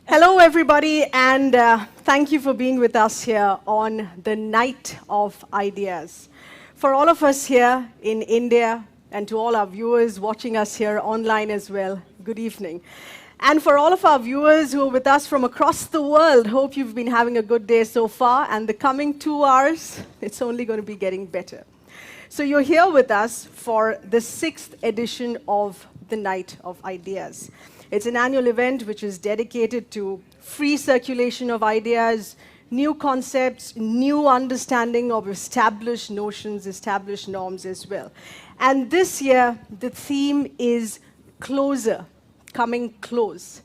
Hello, everybody, and thank you for being with us here on the Night of Ideas. For all of us here in India, and to all our viewers watching us here online as well, good evening. And for all of our viewers who are with us from across the world, hope you've been having a good day so far, and the coming 2 hours, it's only going to be getting better. So you're here with us for the 6th edition of the Night of Ideas. It's an annual event which is dedicated to free circulation of ideas, new concepts, new understanding of established notions, established norms as well. And this year, the theme is closer, coming close.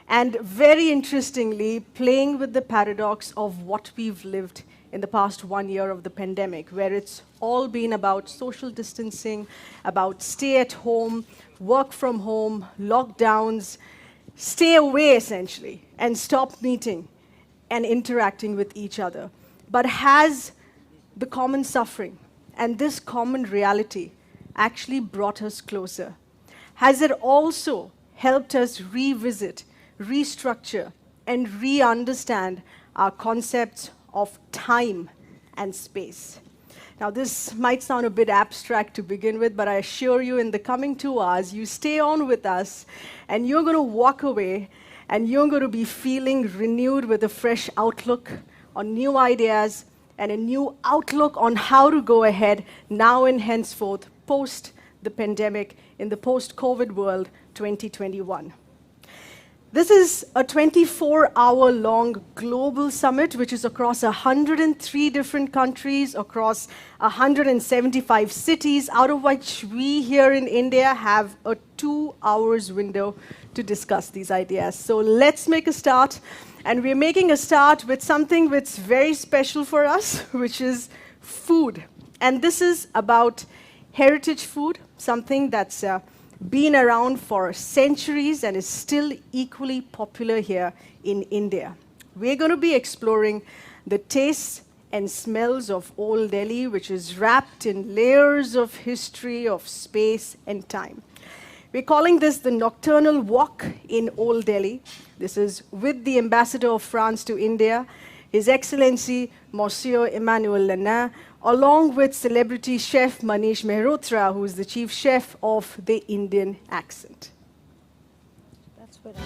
And very interestingly, playing with the paradox of what we've lived in the past 1 year of the pandemic, where it's all been about social distancing, about stay at home, work from home, lockdowns, stay away essentially, and stop meeting and interacting with each other. But has the common suffering and this common reality actually brought us closer? Has it also helped us revisit, restructure, and re-understand our concepts of time and space? Now, this might sound a bit abstract to begin with, but I assure you in the coming 2 hours, you stay on with us, and you're going to walk away, and you're going to be feeling renewed with a fresh outlook on new ideas and a new outlook on how to go ahead now and henceforth, post the pandemic, in the post-COVID world 2021. This is a 24-hour-long global summit, which is across 103 different countries, across 175 cities, out of which we here in India have a 2 hours window to discuss these ideas. So let's make a start. And we're making a start with something that's very special for us, which is food. And this is about heritage food, something that's been around for centuries and is still equally popular here in India. We're going to be exploring the tastes and smells of Old Delhi, which is wrapped in layers of history, of space and time. We're calling this the Nocturnal Walk in Old Delhi. This is with the Ambassador of France to India, His Excellency Monsieur Emmanuel Lenin, along with celebrity chef Manish Mehrotra, who is the chief chef of the Indian Accent. That's what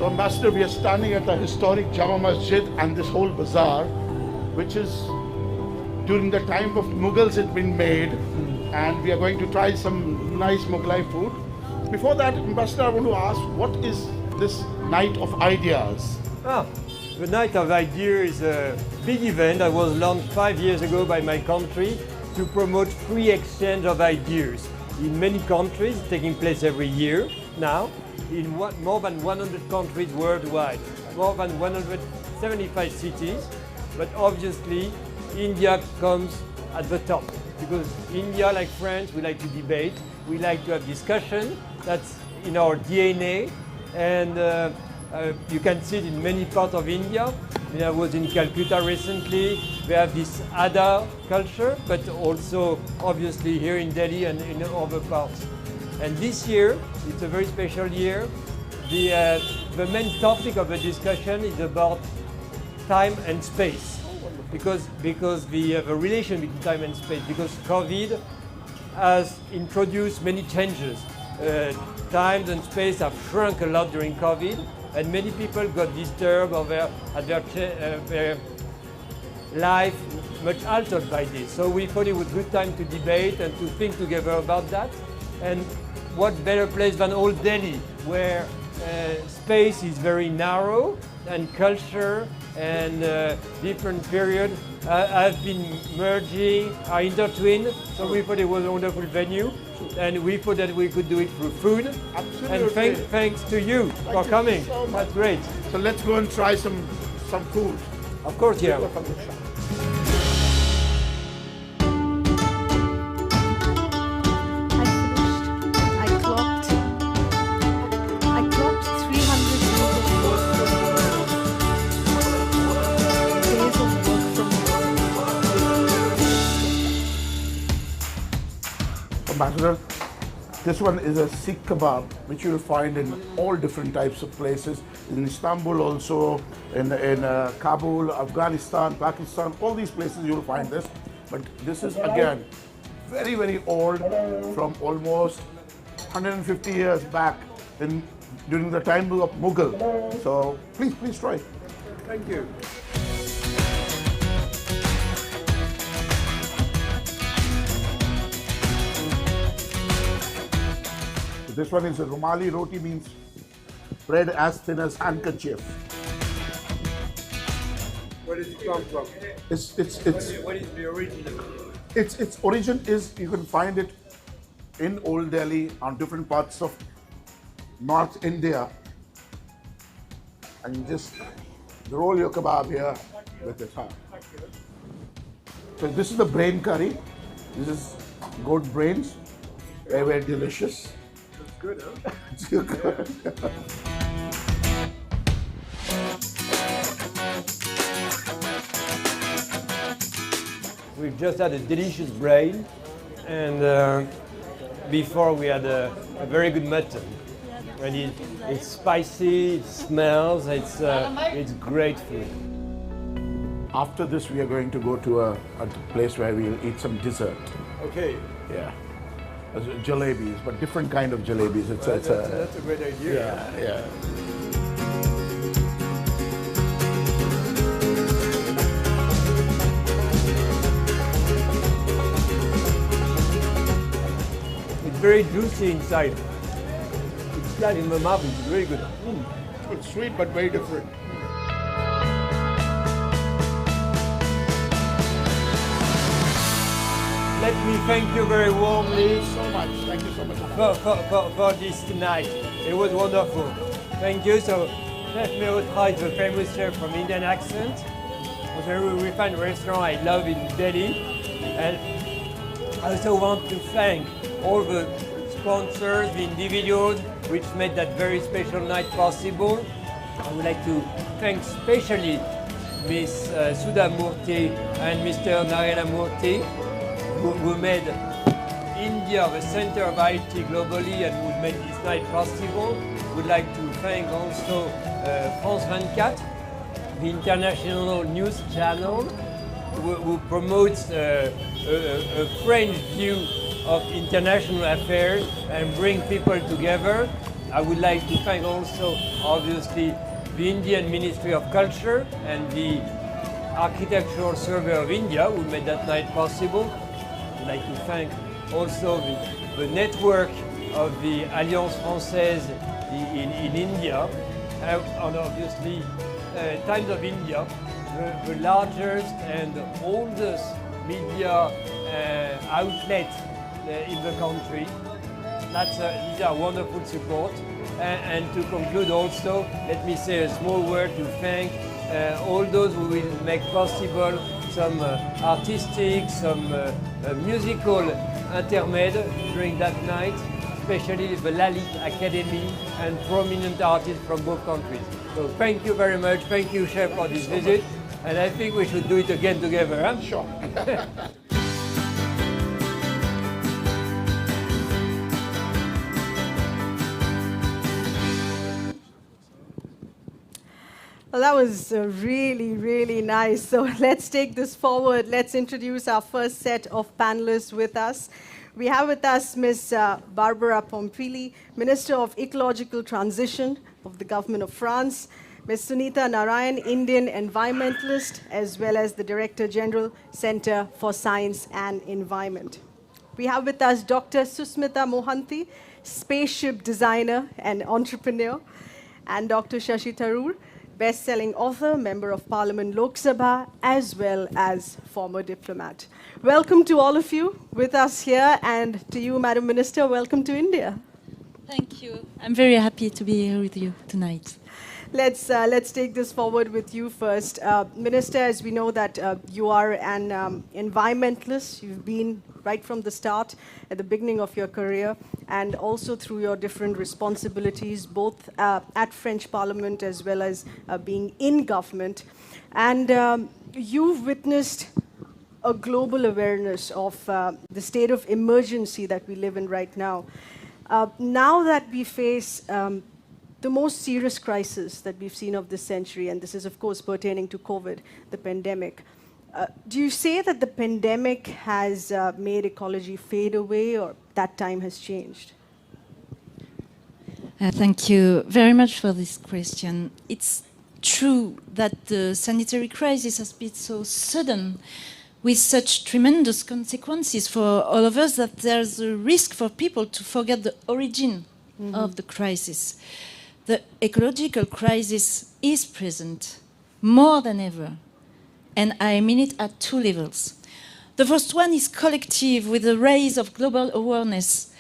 Ambassador, we are standing at the historic Jama Masjid and this whole bazaar, which is during the time of Mughals it been made, and we are going to try some nice Mughlai food. Before that, Ambassador, I want to ask, what is this Night of Ideas? The Night of Ideas is a big event that was launched 5 years ago by my country to promote free exchange of ideas. In many countries, taking place every year now, in more than 100 countries worldwide, more than 175 cities, but obviously India comes at the top, because India, like France, we like to debate, we like to have discussion, that's in our DNA, and you can see it in many parts of India. I was in Calcutta recently, we have this Ada culture, but also obviously here in Delhi and in other parts. And this year, it's a very special year. The main topic of the discussion is about time and space, because the relation between time and space, because COVID has introduced many changes. Time and space have shrunk a lot during COVID, and many people got disturbed or their life much altered by this. So we thought it was a good time to debate and to think together about that. And what better place than Old Delhi, where space is very narrow and culture and different period have been merging, are intertwined, so we thought it was a wonderful venue, and we thought that we could do it through food. Absolutely. And thanks to you for you coming. so much. That's great. So let's go and try some food. Of course, yeah. I clocked 300 days of work from Ambassador, this one is a Sikh kebab, which you'll find in all different types of places. In Istanbul also, in Kabul, Afghanistan, Pakistan, all these places you'll find this. But this is again very, very old, from almost 150 years back during the time of Mughal. So please try. Thank you. This one is a Rumali roti, means bread as thin as handkerchief. Where does it come from? What is the origin? Its origin is, you can find it in Old Delhi, on different parts of North India. And you just roll your kebab here with it. So this is the brain curry. This is goat brains. Very, very delicious. It's good, huh? It's good. We've just had a delicious brain, and before we had a very good mutton. And it's spicy, it smells, it's great food. After this, we are going to go to a place where we'll eat some dessert. Okay. Yeah. Jalebis, but different kind of jalebis. That's a great idea. Yeah. It's very juicy inside. It's flat in the mouth, it's very good. It's sweet, but very different. Let me thank you very warmly So much. Thank you so much. for this night. It was wonderful. Thank you. So let me try the famous chef from Indian Accent. A very refined restaurant I love in Delhi. And I also want to thank all the sponsors, the individuals which made that very special night possible. I would like to thank especially Miss Sudha Murthy and Mr. Narayana Murthy, who made India the center of IT globally and who made this night possible. Would like to thank also France 24, the international news channel, who promotes a French view of international affairs and bring people together. I would like to thank also, obviously, the Indian Ministry of Culture and the Architectural Survey of India, who made that night possible. I'd like to thank also the network of the Alliance Française in India, and obviously Times of India, the largest and oldest media outlet in the country. These are wonderful support. And to conclude also, let me say a small word to thank all those who will make possible some artistic, some musical intermede during that night, especially the Lalit Academy and prominent artists from both countries. So thank you very much. Thank you, Chef, for this visit. And I think we should do it again together. Huh? Sure. Well, that was really, really nice. So let's take this forward. Let's introduce our first set of panelists with us. We have with us Ms. Barbara Pompili, Minister of Ecological Transition of the Government of France, Ms. Sunita Narayan, Indian environmentalist, as well as the Director General, Center for Science and Environment. We have with us Dr. Susmita Mohanty, spaceship designer and entrepreneur, and Dr. Shashi Tharoor, best-selling author, Member of Parliament Lok Sabha, as well as former diplomat. Welcome to all of you with us here, and to you, Madam Minister, welcome to India. Thank you. I'm very happy to be here with you tonight. Let's take this forward with you first. Minister, as we know that you are an environmentalist. You've been right from the start, at the beginning of your career, and also through your different responsibilities, both at French Parliament as well as being in government. And you've witnessed a global awareness of the state of emergency that we live in right now. Now that we face the most serious crisis that we've seen of this century, and this is of course pertaining to COVID, the pandemic. Do you say that the pandemic has made ecology fade away, or that time has changed? Thank you very much for this question. It's true that the sanitary crisis has been so sudden, with such tremendous consequences for all of us, that there's a risk for people to forget the origin of the crisis. The ecological crisis is present more than ever, and I mean it at two levels. The first one is collective, with the rise of global awareness.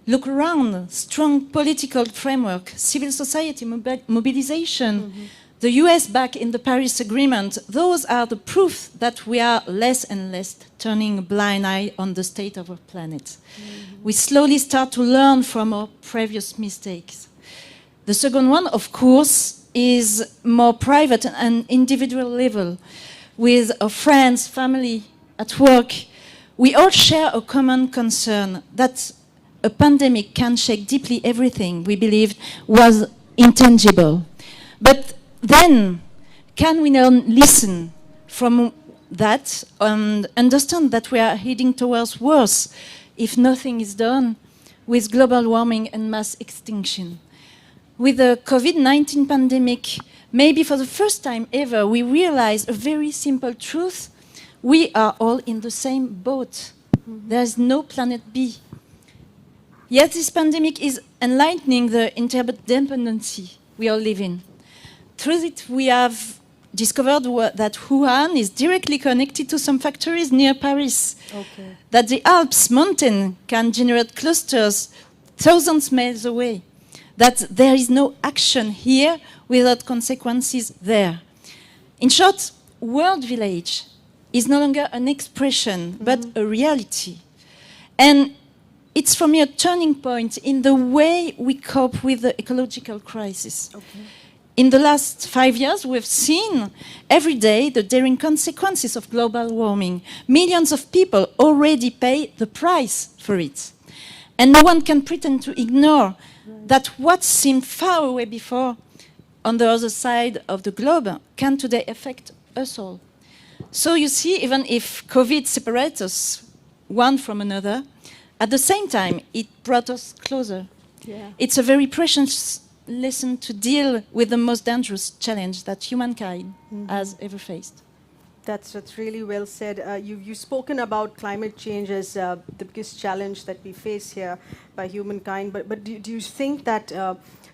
Look around, strong political framework, civil society mobilization, the US back in the Paris Agreement. Those are the proof that we are less and less turning a blind eye on the state of our planet. We slowly start to learn from our previous mistakes. The second one, of course, is more private and individual level. With our friends, family, at work, we all share a common concern that a pandemic can shake deeply everything we believed was intangible. But then, can we now listen from that and understand that we are heading towards worse if nothing is done with global warming and mass extinction? With the COVID-19 pandemic, maybe for the first time ever, we realize a very simple truth. We are all in the same boat. There is no planet B. Yet this pandemic is enlightening the interdependency we all live in. Through it, we have discovered that Wuhan is directly connected to some factories near Paris. Okay. That the Alps mountain can generate clusters thousands of miles away. That there is no action here without consequences there. In short, World Village is no longer an expression, but a reality. And it's for me a turning point in the way we cope with the ecological crisis. Okay. In the last 5 years, we've seen every day the daring consequences of global warming. Millions of people already pay the price for it. And no one can pretend to ignore that what seemed far away before, on the other side of the globe, can today affect us all. So you see, even if COVID separates us one from another, at the same time, it brought us closer. Yeah. It's a very precious lesson to deal with the most dangerous challenge that humankind has ever faced. That's really well said. You've spoken about climate change as the biggest challenge that we face here by humankind. But do you think that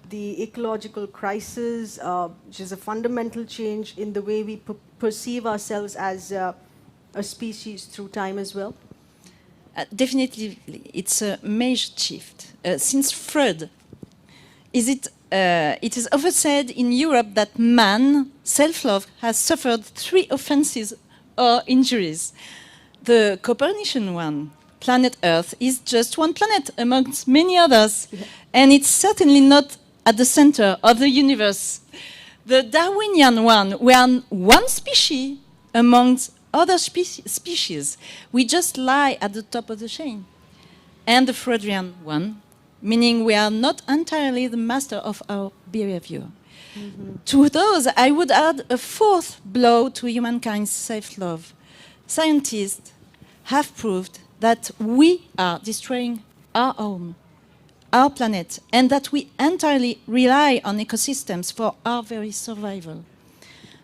the ecological crisis, which is a fundamental change in the way we perceive ourselves as a species through time as well? Definitely, it's a major shift. Since Freud, it is often said in Europe that man, self-love, has suffered 3 offenses or injuries. The Copernican one, planet Earth, is just one planet amongst many others, and it's certainly not at the center of the universe. The Darwinian one, we are one species amongst other species. We just lie at the top of the chain. And the Freudian one, meaning we are not entirely the master of our behavior. To those, I would add a 4th blow to humankind's self-love. Scientists have proved that we are destroying our home, our planet, and that we entirely rely on ecosystems for our very survival.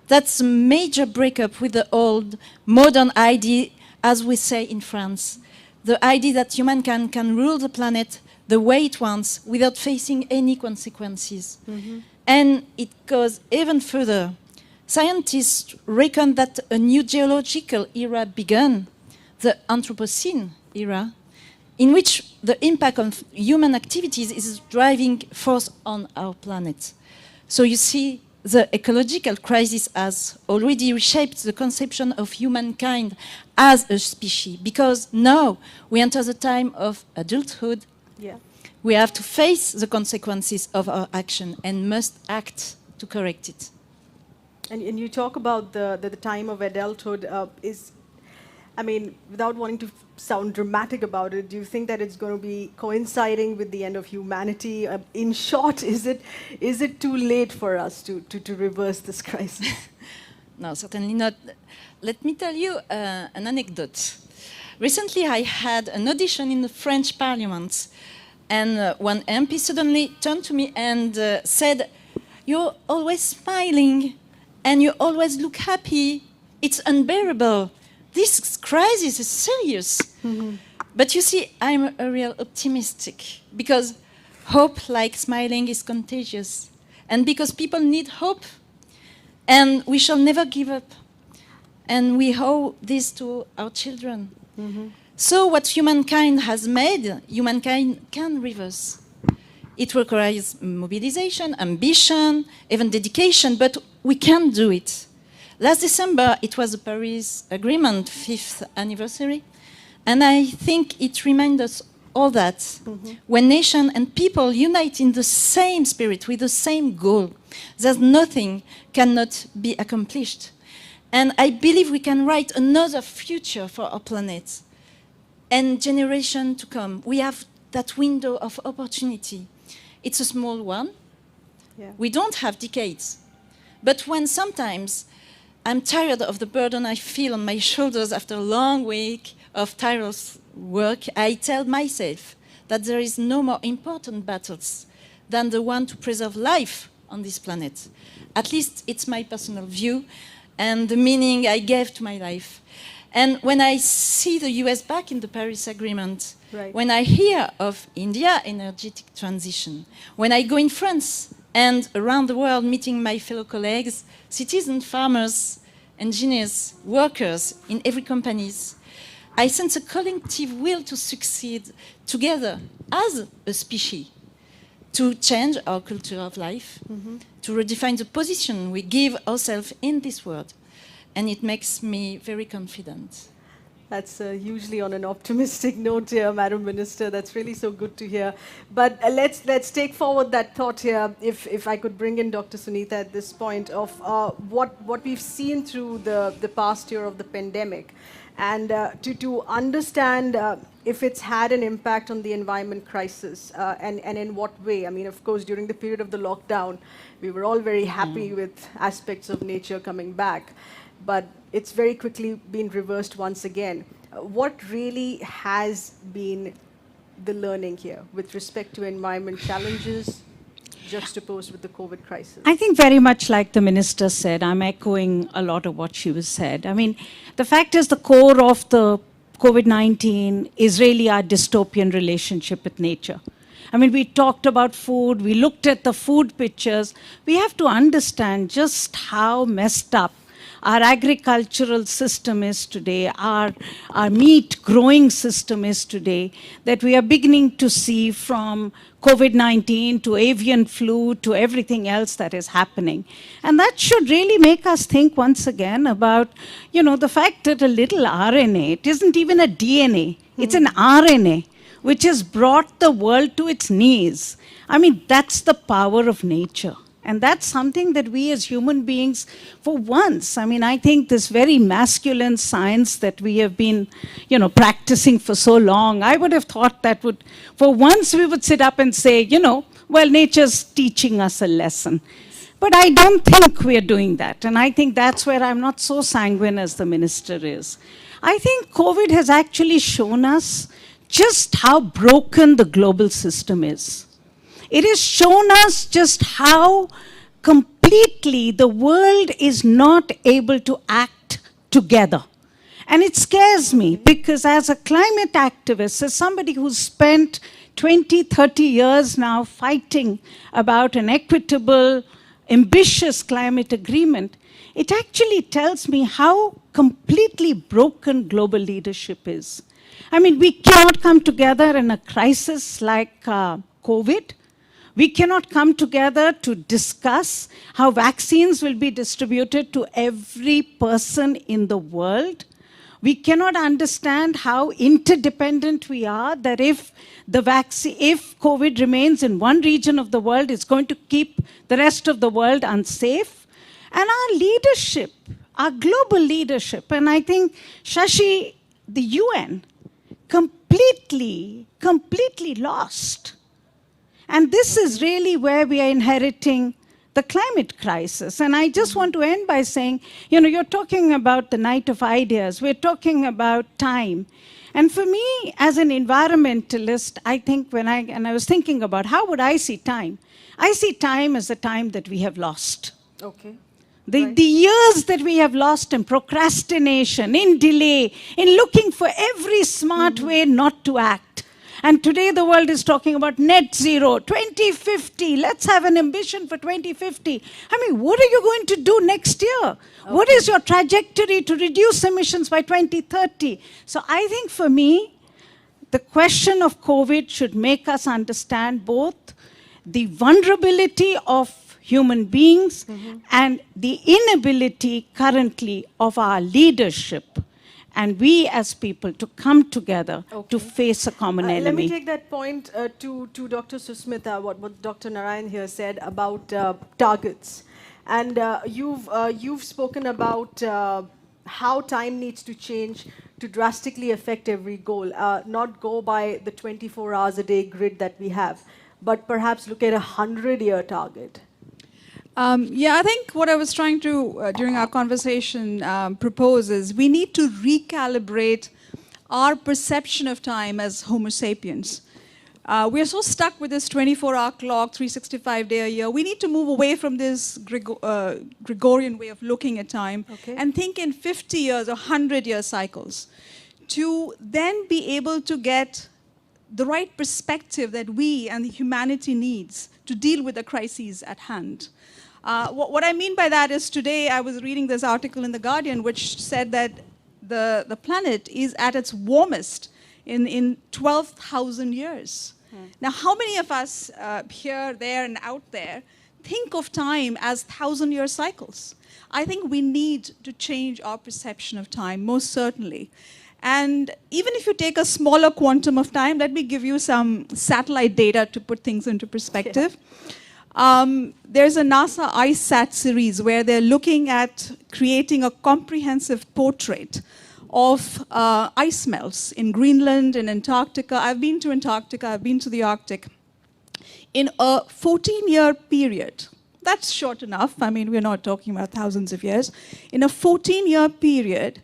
That's a major breakup with the old modern idea, as we say in France, the idea that humankind can rule the planet the way it wants without facing any consequences. And it goes even further. Scientists reckon that a new geological era began, the Anthropocene era, in which the impact of human activities is driving force on our planet. So you see, the ecological crisis has already reshaped the conception of humankind as a species, because now we enter the time of adulthood. Yeah. We have to face the consequences of our action and must act to correct it. And you talk about the time of adulthood. I mean, without wanting to sound dramatic about it, do you think that it's going to be coinciding with the end of humanity? In short, is it too late for us to reverse this crisis? No, certainly not. Let me tell you an anecdote. Recently, I had an audition in the French Parliament, and one MP suddenly turned to me and said, "You're always smiling, and you always look happy. It's unbearable. This crisis is serious." Mm-hmm. But you see, I'm a real optimistic, because hope, like smiling, is contagious. And because people need hope, and we shall never give up. And we owe this to our children. Mm-hmm. So what humankind has made, humankind can reverse. It requires mobilization, ambition, even dedication, but we can do it. Last December, it was the Paris Agreement 5th anniversary, and I think it reminds us all that when nations and people unite in the same spirit, with the same goal, there's nothing cannot be accomplished. And I believe we can write another future for our planet and generation to come. We have that window of opportunity. It's a small one. Yeah. We don't have decades. But when sometimes I'm tired of the burden I feel on my shoulders after a long week of tireless work, I tell myself that there is no more important battles than the one to preserve life on this planet. At least it's my personal view and the meaning I gave to my life. And when I see the US back in the Paris Agreement, right, when I hear of India's energetic transition, when I go in France and around the world meeting my fellow colleagues, citizens, farmers, engineers, workers in every companies, I sense a collective will to succeed together as a species, to change our culture of life, to redefine the position we give ourselves in this world. And it makes me very confident. That's usually on an optimistic note here, Madam Minister. That's really so good to hear. But let's take forward that thought here, if I could bring in Dr. Sunita at this point, of what we've seen through the past year of the pandemic, and to understand if it's had an impact on the environment crisis, and in what way. I mean, of course, during the period of the lockdown, we were all very happy with aspects of nature coming back. But it's very quickly been reversed once again. What really has been the learning here with respect to environment challenges juxtaposed with the COVID crisis? I think very much like the Minister said, I'm echoing a lot of what she was said. I mean, the fact is the core of the COVID-19 is really our dystopian relationship with nature. I mean, we talked about food, we looked at the food pictures. We have to understand just how messed up our agricultural system is today, our meat growing system is today, that we are beginning to see from COVID-19 to avian flu to everything else that is happening. And that should really make us think once again about, you know, the fact that a little RNA, it isn't even a DNA, it's an RNA, which has brought the world to its knees. I mean, that's the power of nature. And that's something that we as human beings, for once, I mean, I think this very masculine science that we have been, you know, practicing for so long, I would have thought that would, for once we would sit up and say, you know, well, nature's teaching us a lesson. But I don't think we're doing that. And I think that's where I'm not so sanguine as the Minister is. I think COVID has actually shown us just how broken the global system is. It has shown us just how completely the world is not able to act together. And it scares me because as a climate activist, as somebody who's spent 20, 30 years now fighting about an equitable, ambitious climate agreement, it actually tells me how completely broken global leadership is. I mean, we cannot come together in a crisis like COVID. We cannot come together to discuss how vaccines will be distributed to every person in the world. We cannot understand how interdependent we are, that if COVID remains in one region of the world, it's going to keep the rest of the world unsafe. And our leadership, our global leadership, and I think, Shashi, the UN, completely lost. And this is really where we are inheriting the climate crisis. And I just want to end by saying, you're talking about the night of ideas. We're talking about time. And for me, as an environmentalist, I think I was thinking about how would I see time? I see time as the time that we have lost. Okay. The years that we have lost in procrastination, in delay, in looking for every smart way not to act. And today the world is talking about net zero, 2050. Let's have an ambition for 2050. I mean, what are you going to do next year? Okay. What is your trajectory to reduce emissions by 2030? So I think for me, the question of COVID should make us understand both the vulnerability of human beings and the inability currently of our leadership and we as people to come together to face a common enemy. Let me take that point to Dr. Susmita, what Dr. Narayan here said about targets. And you've spoken about how time needs to change to drastically affect every goal, not go by the 24 hours a day grid that we have, but perhaps look at a 100-year target. I think what I was trying to, during our conversation, propose is we need to recalibrate our perception of time as Homo sapiens. We are so stuck with this 24-hour clock, 365-day a year. We need to move away from this Gregorian way of looking at time and think in 50 years or 100-year cycles to then be able to get the right perspective that we and humanity needs to deal with the crises at hand. What I mean by that is today I was reading this article in The Guardian which said that the planet is at its warmest in 12,000 years. Now, how many of us here, there, and out there think of time as 1,000-year cycles? I think we need to change our perception of time, most certainly. And even if you take a smaller quantum of time, let me give you some satellite data to put things into perspective. There's a NASA ICESat series where they're looking at creating a comprehensive portrait of ice melts in Greenland and Antarctica. I've been to Antarctica, I've been to the Arctic. In a 14-year period, that's short enough, I mean, we're not talking about thousands of years. In a 14-year period,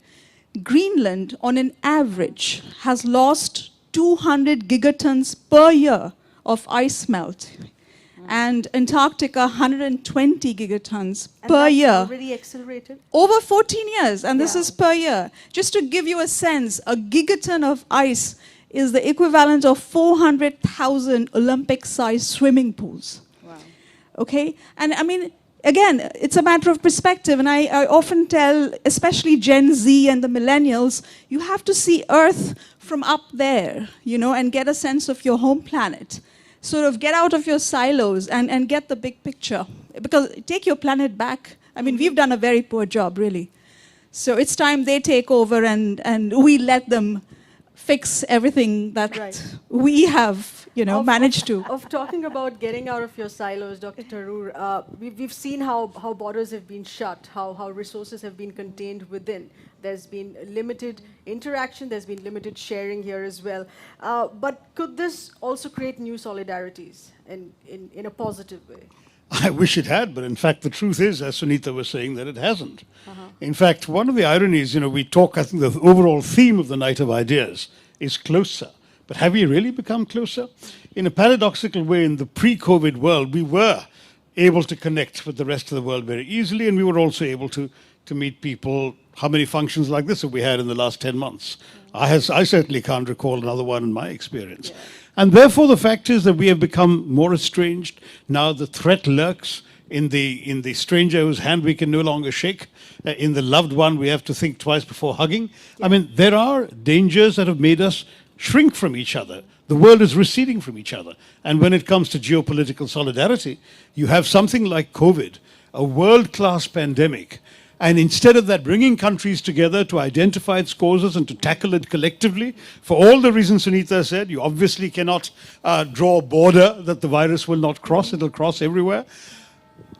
Greenland, on an average, has lost 200 gigatons per year of ice melt. And Antarctica, 120 gigatons per year. Already accelerated? Over 14 years, and this is per year. Just to give you a sense, a gigaton of ice is the equivalent of 400,000 Olympic-sized swimming pools. Wow. Okay? And I mean, again, it's a matter of perspective, and I often tell, especially Gen Z and the millennials, you have to see Earth from up there, you know, and get a sense of your home planet. Sort of get out of your silos and get the big picture. Because take your planet back. I mean, we've done a very poor job, really. So it's time they take over and we let them fix everything that we have, you know, managed to. Of talking about getting out of your silos, Dr. Tharoor, we've seen how borders have been shut, how resources have been contained within. There's been limited interaction, there's been limited sharing here as well. But could this also create new solidarities in a positive way? I wish it had, but in fact the truth is, as Sunita was saying, that it hasn't. In fact, one of the ironies, we talk, I think the overall theme of the Night of Ideas is closer. But have we really become closer? In a paradoxical way, in the pre-COVID world, we were able to connect with the rest of the world very easily, and we were also able to meet people. How many functions like this have we had in the last 10 months? I certainly can't recall another one in my experience. And therefore, the fact is that we have become more estranged. Now the threat lurks in the stranger whose hand we can no longer shake. In the loved one, we have to think twice before hugging. I mean, there are dangers that have made us shrink from each other. The world is receding from each other. And when it comes to geopolitical solidarity, you have something like COVID, a world-class pandemic. And instead of that, bringing countries together to identify its causes and to tackle it collectively, for all the reasons Sunita said, you obviously cannot draw a border that the virus will not cross, it'll cross everywhere.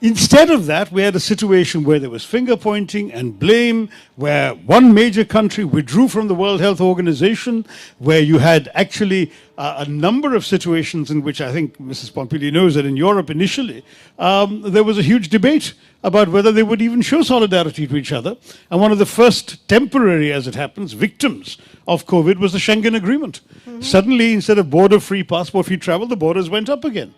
Instead of that, we had a situation where there was finger pointing and blame, where one major country withdrew from the World Health Organization, where you had actually a number of situations in which I think Mrs. Pompili knows that in Europe initially, there was a huge debate about whether they would even show solidarity to each other. And one of the first temporary, as it happens, victims of COVID was the Schengen Agreement. Suddenly, instead of border-free, passport-free travel, the borders went up again.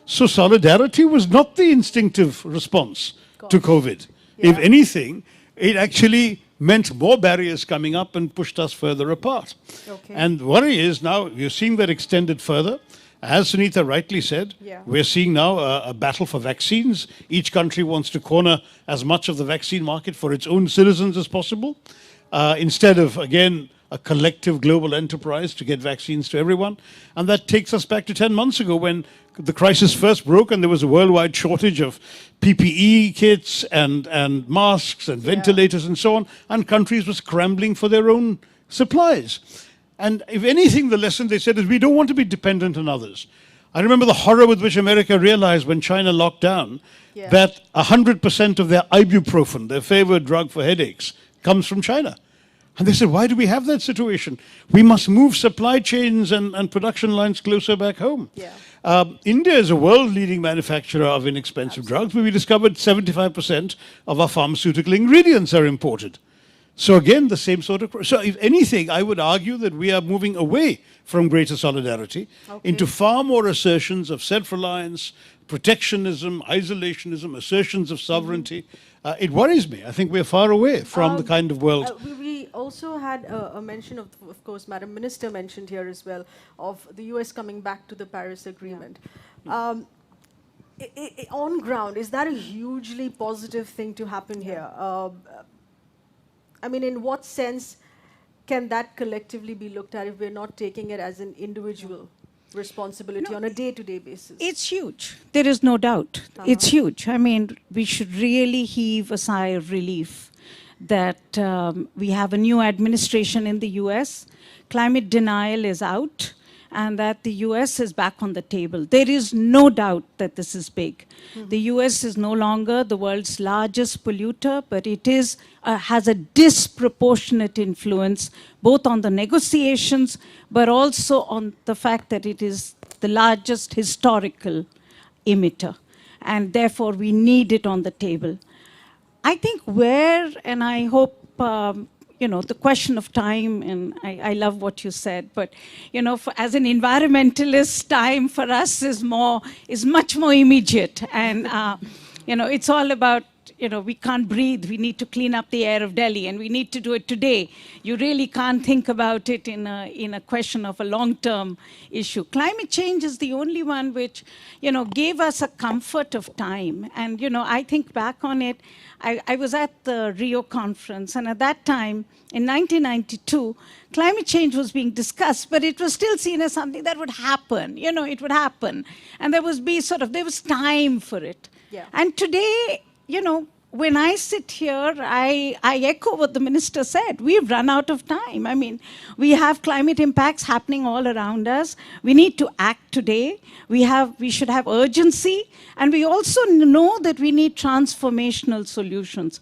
So solidarity was not the instinctive response to COVID. Yeah. If anything, it actually meant more barriers coming up and pushed us further apart. Okay. And the worry is now you're seeing that extended further. As Sunita rightly said, Yeah. we're seeing now a battle for vaccines. Each country wants to corner as much of the vaccine market for its own citizens as possible, instead of, again, a collective global enterprise to get vaccines to everyone. And that takes us back to 10 months ago when the crisis first broke and there was a worldwide shortage of PPE kits and masks and ventilators and so on, and countries were scrambling for their own supplies. And if anything, the lesson they said is we don't want to be dependent on others. I remember the horror with which America realized when China locked down that 100% of their ibuprofen, their favorite drug for headaches, comes from China. And they said, why do we have that situation? We must move supply chains and production lines closer back home. Yeah. India is a world-leading manufacturer of inexpensive drugs, but we discovered 75% of our pharmaceutical ingredients are imported. So again, the same sort of... So if anything, I would argue that we are moving away from greater solidarity into far more assertions of self-reliance, protectionism, isolationism, assertions of sovereignty. It worries me. I think we're far away from the kind of world... We also had a mention of course, Madam Minister mentioned here as well, of the US coming back to the Paris Agreement. On ground, is that a hugely positive thing to happen here? I mean, in what sense can that collectively be looked at if we're not taking it as an individual responsibility on a day-to-day basis? It's huge. There is no doubt. It's huge. I mean, we should really heave a sigh of relief that we have a new administration in the US. Climate denial is out, and that the US is back on the table. There is no doubt that this is big. The US is no longer the world's largest polluter, but it is has a disproportionate influence both on the negotiations, but also on the fact that it is the largest historical emitter. And therefore, we need it on the table. I think and I hope, the question of time, and I love what you said, but, as an environmentalist, time for us is much more immediate. And, it's all about, we can't breathe. We need to clean up the air of Delhi, and we need to do it today. You really can't think about it in a question of a long-term issue. Climate change is the only one which, gave us a comfort of time. And, I think back on it, I was at the Rio conference, and at that time, in 1992, climate change was being discussed, but it was still seen as something that would happen. It would happen. And there was time for it. Yeah. And today, when I sit here, I echo what the minister said. We've run out of time. I mean, we have climate impacts happening all around us. We need to act today. We should have urgency. And we also know that we need transformational solutions.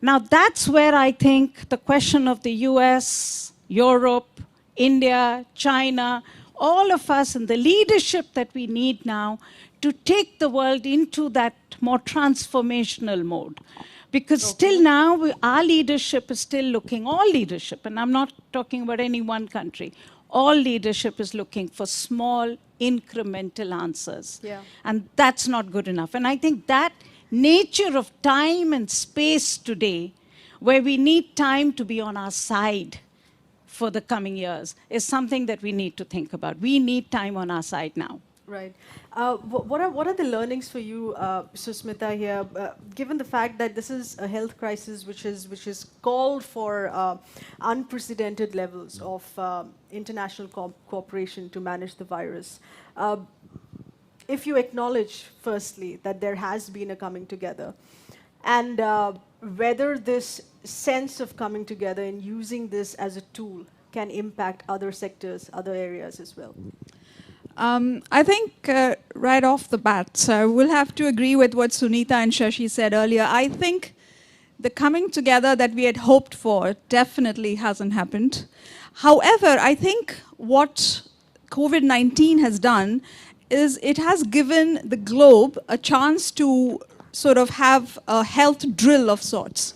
Now, that's where I think the question of the US, Europe, India, China, all of us, and the leadership that we need now to take the world into that more transformational mode. Because still now, our leadership is still looking, all leadership, and I'm not talking about any one country, all leadership is looking for small, incremental answers. Yeah. And that's not good enough. And I think that nature of time and space today, where we need time to be on our side for the coming years is something that we need to think about. We need time on our side now. Right. What are the learnings for you, Susmita, here, given the fact that this is a health crisis which is called for unprecedented levels of international cooperation to manage the virus? If you acknowledge, firstly, that there has been a coming together, and whether this sense of coming together and using this as a tool can impact other sectors, other areas as well. I think right off the bat, so we'll have to agree with what Sunita and Shashi said earlier. I think the coming together that we had hoped for definitely hasn't happened. However, I think what COVID-19 has done is it has given the globe a chance to sort of have a health drill of sorts,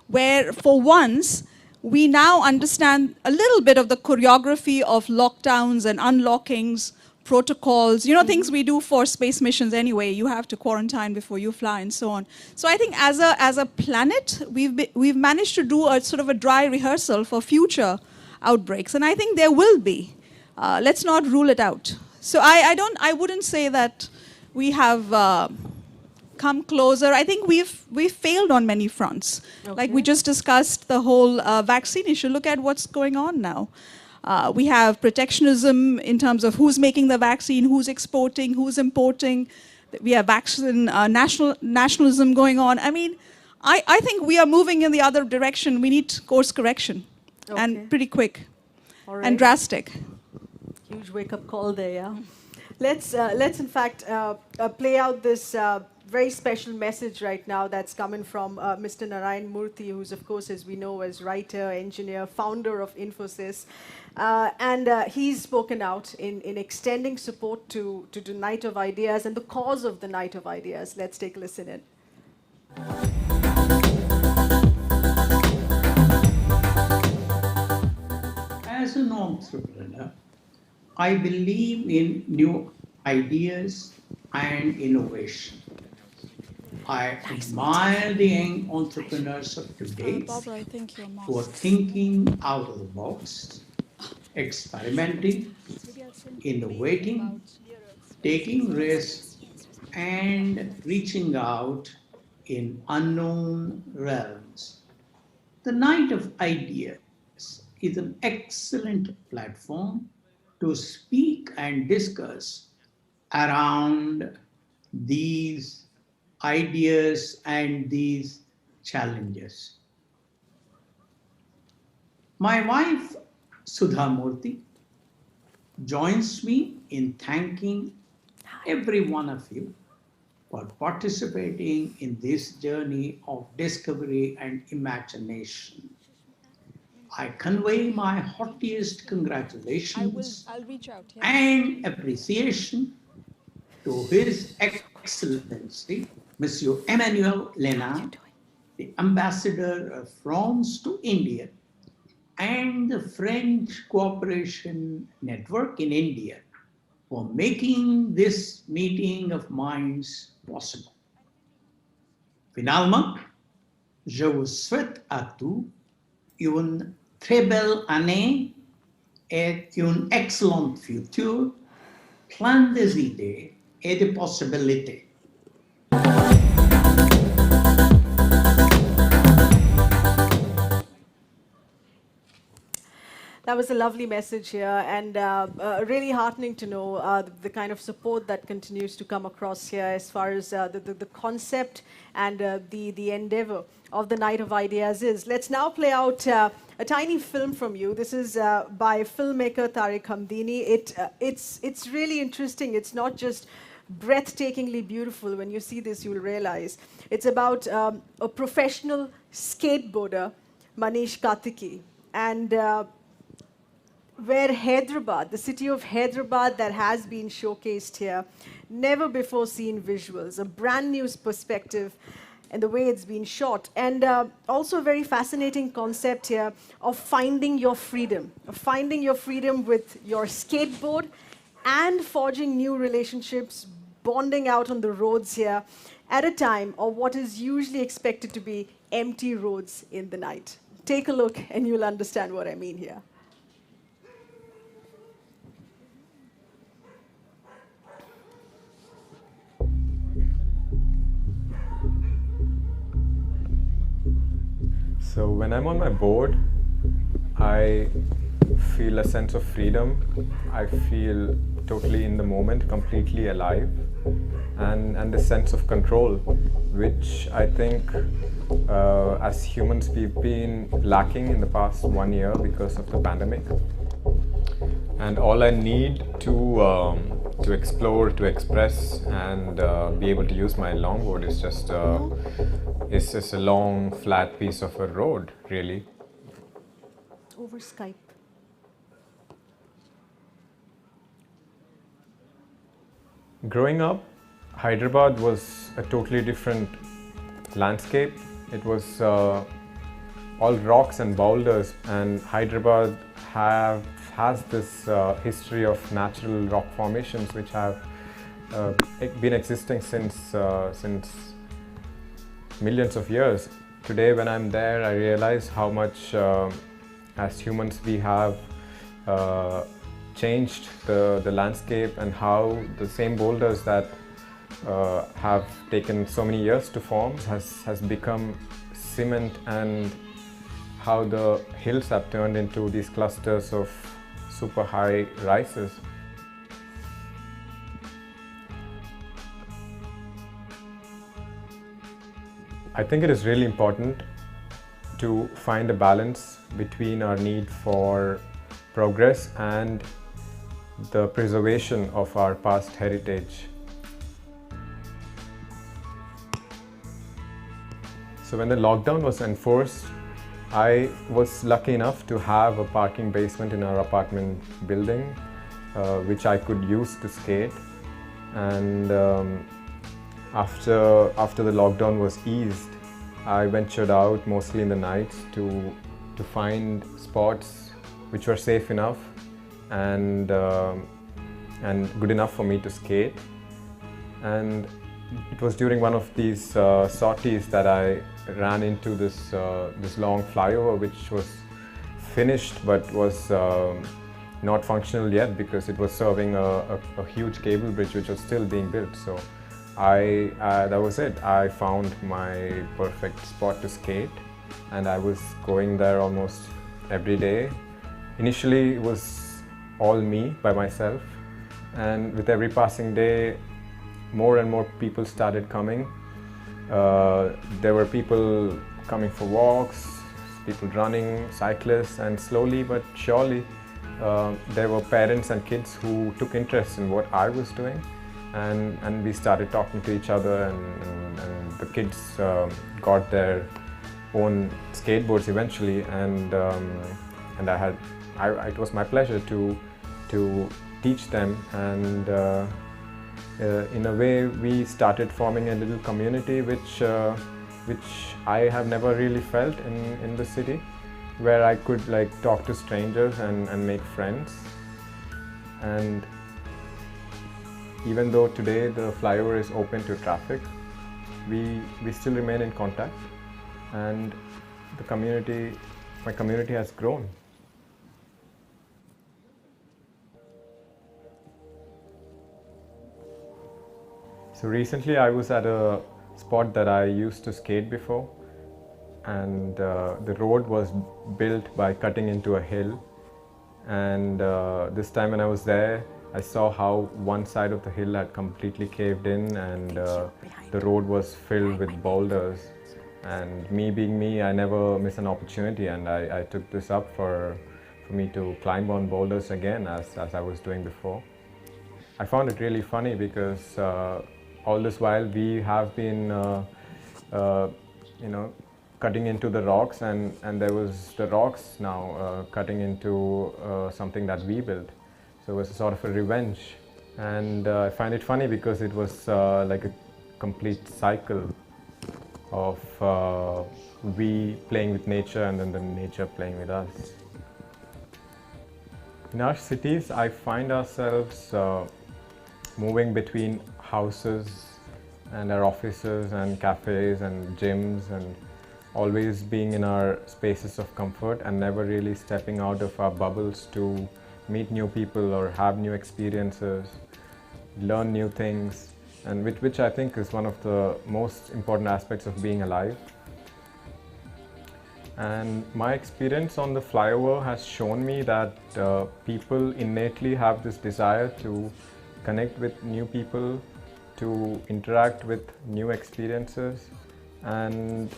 where for once, we now understand a little bit of the choreography of lockdowns and unlockings, protocols, things we do for space missions anyway. You have to quarantine before you fly and so on. So I think as a planet, we've managed to do a sort of a dry rehearsal for future outbreaks. And I think there will be. Let's not rule it out. So I wouldn't say that we have come closer. I think we've failed on many fronts. Okay. Like we just discussed the whole vaccine issue. Look at what's going on now. We have protectionism in terms of who's making the vaccine, who's exporting, who's importing. We have vaccine nationalism going on. I mean, I think we are moving in the other direction. We need course correction, and pretty quick, and drastic. Huge wake-up call there, yeah. Let's in fact play out this very special message right now that's coming from Mr. Narayan Murthy, who's of course, as we know, as writer, engineer, founder of Infosys. And he's spoken out in extending support to the Night of Ideas and the cause of the Night of Ideas. Let's take a listen in. As an entrepreneur, I believe in new ideas and innovation. I admire the young entrepreneurs of today who are thinking out of the box, experimenting, innovating, taking risks, and reaching out in unknown realms. The Night of Ideas is an excellent platform to speak and discuss around these ideas and these challenges. My wife, Sudha Murthy, joins me in thanking every one of you for participating in this journey of discovery and imagination. I convey my heartiest congratulations and appreciation to His Excellency, Monsieur Emmanuel Lénard, the Ambassador of France to India, and the French Cooperation Network in India for making this meeting of minds possible. Finalement, je vous souhaite à tous une très belle année et un excellent futur, plein des idées et de possibilités. That was a lovely message here, and really heartening to know the kind of support that continues to come across here as far as the concept and the endeavor of the Night of Ideas is. Let's now play out a tiny film from you. This is by filmmaker Tariq Hamdini. It's really interesting. It's not just breathtakingly beautiful. When you see this, you'll realize. It's about a professional skateboarder, Manish Kartiki, and where Hyderabad, the city of Hyderabad that has been showcased here, never before seen visuals, a brand new perspective and the way it's been shot. And also a very fascinating concept here of finding your freedom with your skateboard and forging new relationships, bonding out on the roads here at a time of what is usually expected to be empty roads in the night. Take a look and you'll understand what I mean here. So when I'm on my board, I feel a sense of freedom. I feel totally in the moment, completely alive, and a sense of control, which I think as humans we've been lacking in the past 1 year because of the pandemic. And all I need to explore, to express, and be able to use my longboard is just a long, flat piece of a road, really. Over Skype. Growing up, Hyderabad was a totally different landscape. It was all rocks and boulders, and Hyderabad has this history of natural rock formations which have been existing since millions of years. Today when I'm there, I realize how much as humans we have changed the landscape, and how the same boulders that have taken so many years to form has become cement, and how the hills have turned into these clusters of super high rises. I think it is really important to find a balance between our need for progress and the preservation of our past heritage. So when the lockdown was enforced, I was lucky enough to have a parking basement in our apartment building, which I could use to skate. And after the lockdown was eased, I ventured out mostly in the nights to find spots which were safe enough and good enough for me to skate. And it was during one of these sorties that I ran into this long flyover, which was finished but was not functional yet because it was serving a huge cable bridge which was still being built. So that was it. I found my perfect spot to skate, and I was going there almost every day. Initially it was all me by myself, and with every passing day more and more people started coming. There were people coming for walks, people running, cyclists, and slowly but surely there were parents and kids who took interest in what I was doing, and we started talking to each other, and the kids got their own skateboards eventually, and it was my pleasure to teach them, and in a way we started forming a little community which I have never really felt in the city, where I could like talk to strangers and make friends. And even though today the flyover is open to traffic, we still remain in contact, and my community has grown. So recently I was at a spot that I used to skate before, and the road was built by cutting into a hill, and this time when I was there, I saw how one side of the hill had completely caved in, and the road was filled with boulders. And me being me, I never miss an opportunity, and I took this up for me to climb on boulders again as I was doing before. I found it really funny because all this while we have been cutting into the rocks, and there was the rocks now cutting into something that we built. So it was a sort of a revenge, and I find it funny because it was like a complete cycle of we playing with nature and then the nature playing with us. In our cities, I find ourselves moving between houses and our offices and cafes and gyms, and always being in our spaces of comfort and never really stepping out of our bubbles to meet new people or have new experiences, learn new things, and which I think is one of the most important aspects of being alive. And my experience on the flyover has shown me that people innately have this desire to connect with new people, to interact with new experiences, and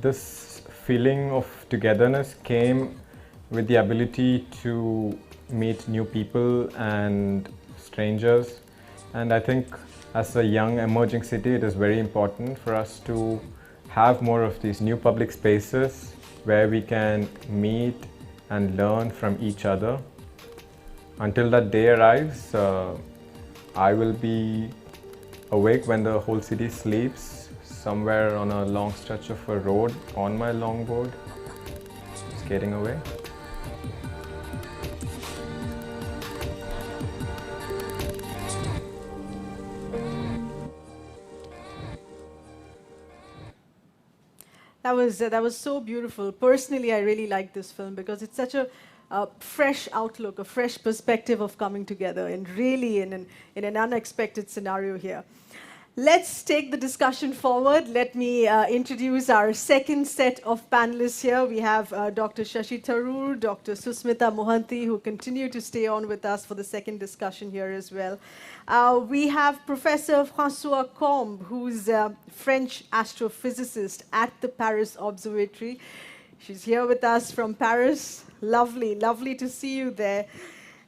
this feeling of togetherness came with the ability to meet new people and strangers. And I think as a young emerging city, it is very important for us to have more of these new public spaces where we can meet and learn from each other. Until that day arrives, I will be awake when the whole city sleeps, somewhere on a long stretch of a road on my longboard, skating away. That was so beautiful. Personally, I really like this film because it's such a fresh outlook, a fresh perspective of coming together, and really in an unexpected scenario here. Let's take the discussion forward. Let me introduce our second set of panelists here. We have Dr. Shashi Tharoor, Dr. Susmita Mohanty, who continue to stay on with us for the second discussion here as well. We have Professor François Combe, who's a French astrophysicist at the Paris Observatory. She's here with us from Paris. Lovely, lovely to see you there.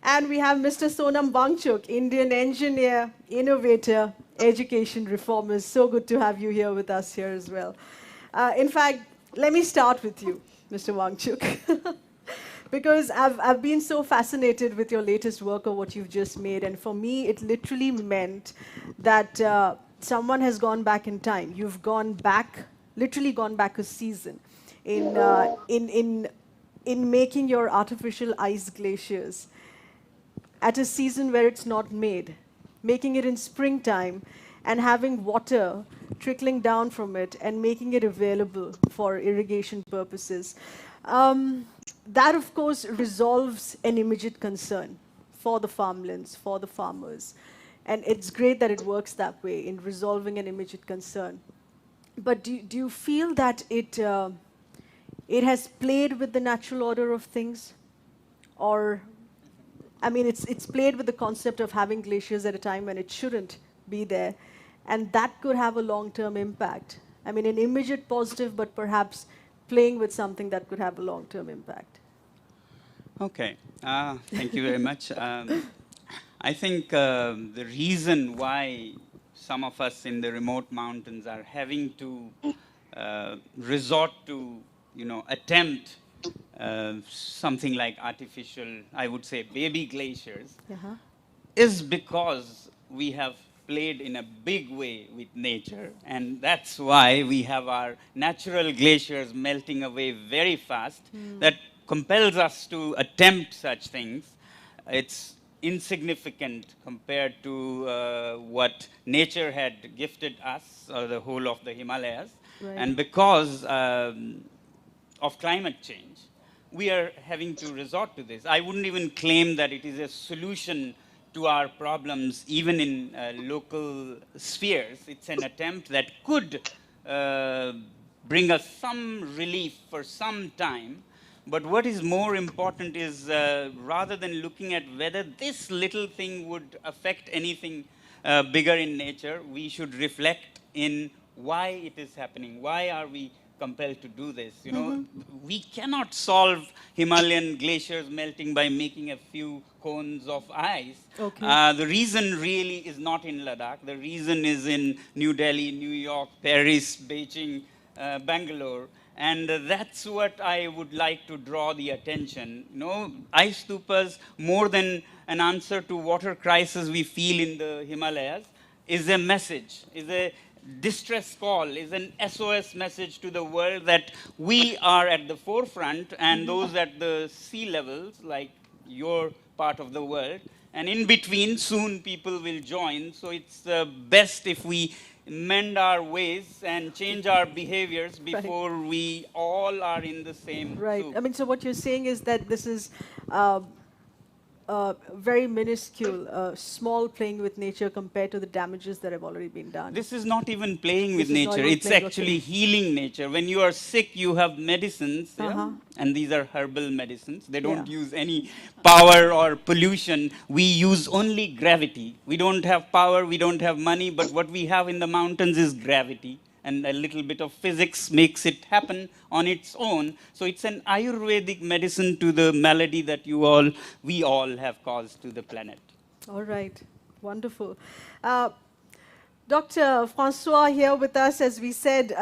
And we have Mr. Sonam Wangchuk, Indian engineer, innovator, education reformers. So good to have you here with us here as well. In fact, let me start with you, Mr. Wangchuk, because I've been so fascinated with your latest work or what you've just made. And for me, it literally meant that someone has gone back in time. You've gone back, literally gone back a season in making your artificial ice glaciers at a season where it's not made, making it in springtime and having water trickling down from it and making it available for irrigation purposes. That, of course, resolves an immediate concern for the farmlands, for the farmers. And it's great that it works that way in resolving an immediate concern. But do you feel that it has played with the natural order of things? Or I mean, it's played with the concept of having glaciers at a time when it shouldn't be there, and that could have a long-term impact. I mean, an immediate positive, but perhaps playing with something that could have a long-term impact. Okay, thank you very much. I think the reason why some of us in the remote mountains are having to resort to, attempt something like artificial, I would say, baby glaciers, is because we have played in a big way with nature. And that's why we have our natural glaciers melting away very fast. That compels us to attempt such things. It's insignificant compared to what nature had gifted us, or the whole of the Himalayas. Right. And because of climate change, we are having to resort to this. I wouldn't even claim that it is a solution to our problems, even in local spheres. It's an attempt that could bring us some relief for some time. But what is more important is rather than looking at whether this little thing would affect anything bigger in nature, we should reflect in why it is happening. Why are we compelled to do this? We cannot solve Himalayan glaciers melting by making a few cones of ice. Okay. The reason really is not in Ladakh. The reason is in New Delhi, New York, Paris, Beijing, Bangalore. And that's what I would like to draw the attention. Ice stupas, more than an answer to water crisis we feel in the Himalayas, is a message, is a distress call, is an SOS message to the world that we are at the forefront, and those at the sea levels, like your part of the world, and in between, soon people will join. So it's best if we mend our ways and change our behaviors before we all are in the same soup. I mean, so what you're saying is that this is very minuscule, small playing with nature compared to the damages that have already been done. This is not even playing with This is not nature. even It's playing, actually okay. healing nature. When you are sick, you have medicines, yeah? And these are herbal medicines. They don't Yeah. use any power or pollution. We use only gravity. We don't have power, we don't have money, but what we have in the mountains is gravity. And a little bit of physics makes it happen on its own. So it's an Ayurvedic medicine to the malady that we all have caused to the planet. All right, wonderful. Dr. Francois here with us, as we said,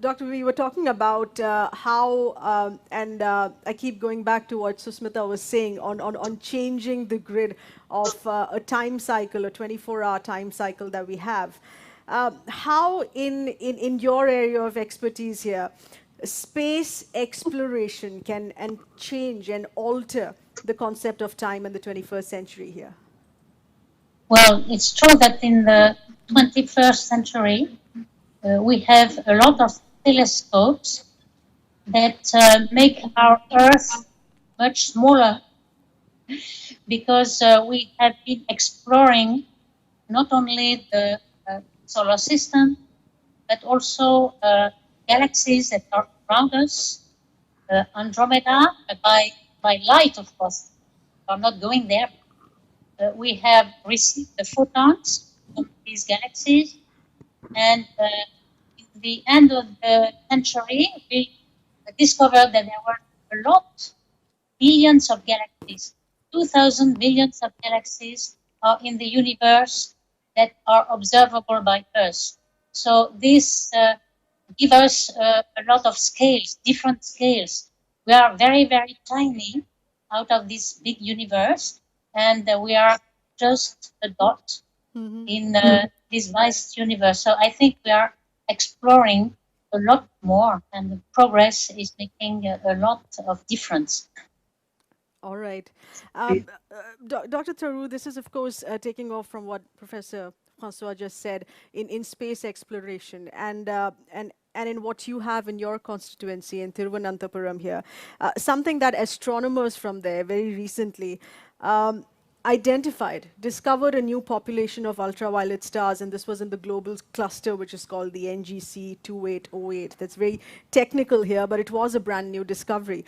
Doctor, we were talking about how, and I keep going back to what Susmita was saying on changing the grid of a time cycle, a 24-hour time cycle that we have. How in your area of expertise here, space exploration can change and alter the concept of time in the 21st century here? Well, it's true that in the 21st century, we have a lot of telescopes that make our Earth much smaller because we have been exploring not only the solar system, but also galaxies that are around us, Andromeda, by light, of course. We are not going there. We have received the photons from these galaxies, and in the end of the century, we discovered that there were a lot, billions of galaxies, 2,000 billions of galaxies are in the universe that are observable by us. So this gives us a lot of scales, different scales. We are very, very tiny out of this big universe, and we are just a dot in this vast universe. So I think we are exploring a lot more, and the progress is making a lot of difference. All right. Dr. Tharoor, this is, of course, taking off from what Professor Francois just said in space exploration and in what you have in your constituency in Thiruvananthapuram here. Something that astronomers from there very recently discovered a new population of ultraviolet stars, and this was in the global cluster, which is called the NGC 2808. That's very technical here, but it was a brand new discovery.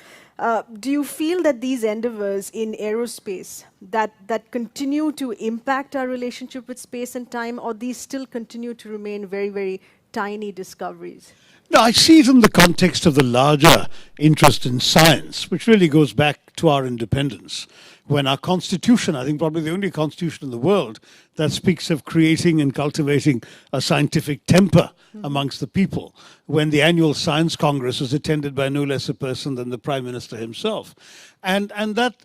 Do you feel that these endeavors in aerospace that continue to impact our relationship with space and time, or these still continue to remain very, very tiny discoveries? No, I see it in the context of the larger interest in science, which really goes back to our independence. When our constitution, I think probably the only constitution in the world that speaks of creating and cultivating a scientific temper amongst the people, when the annual science congress was attended by no less a person than the Prime Minister himself. And that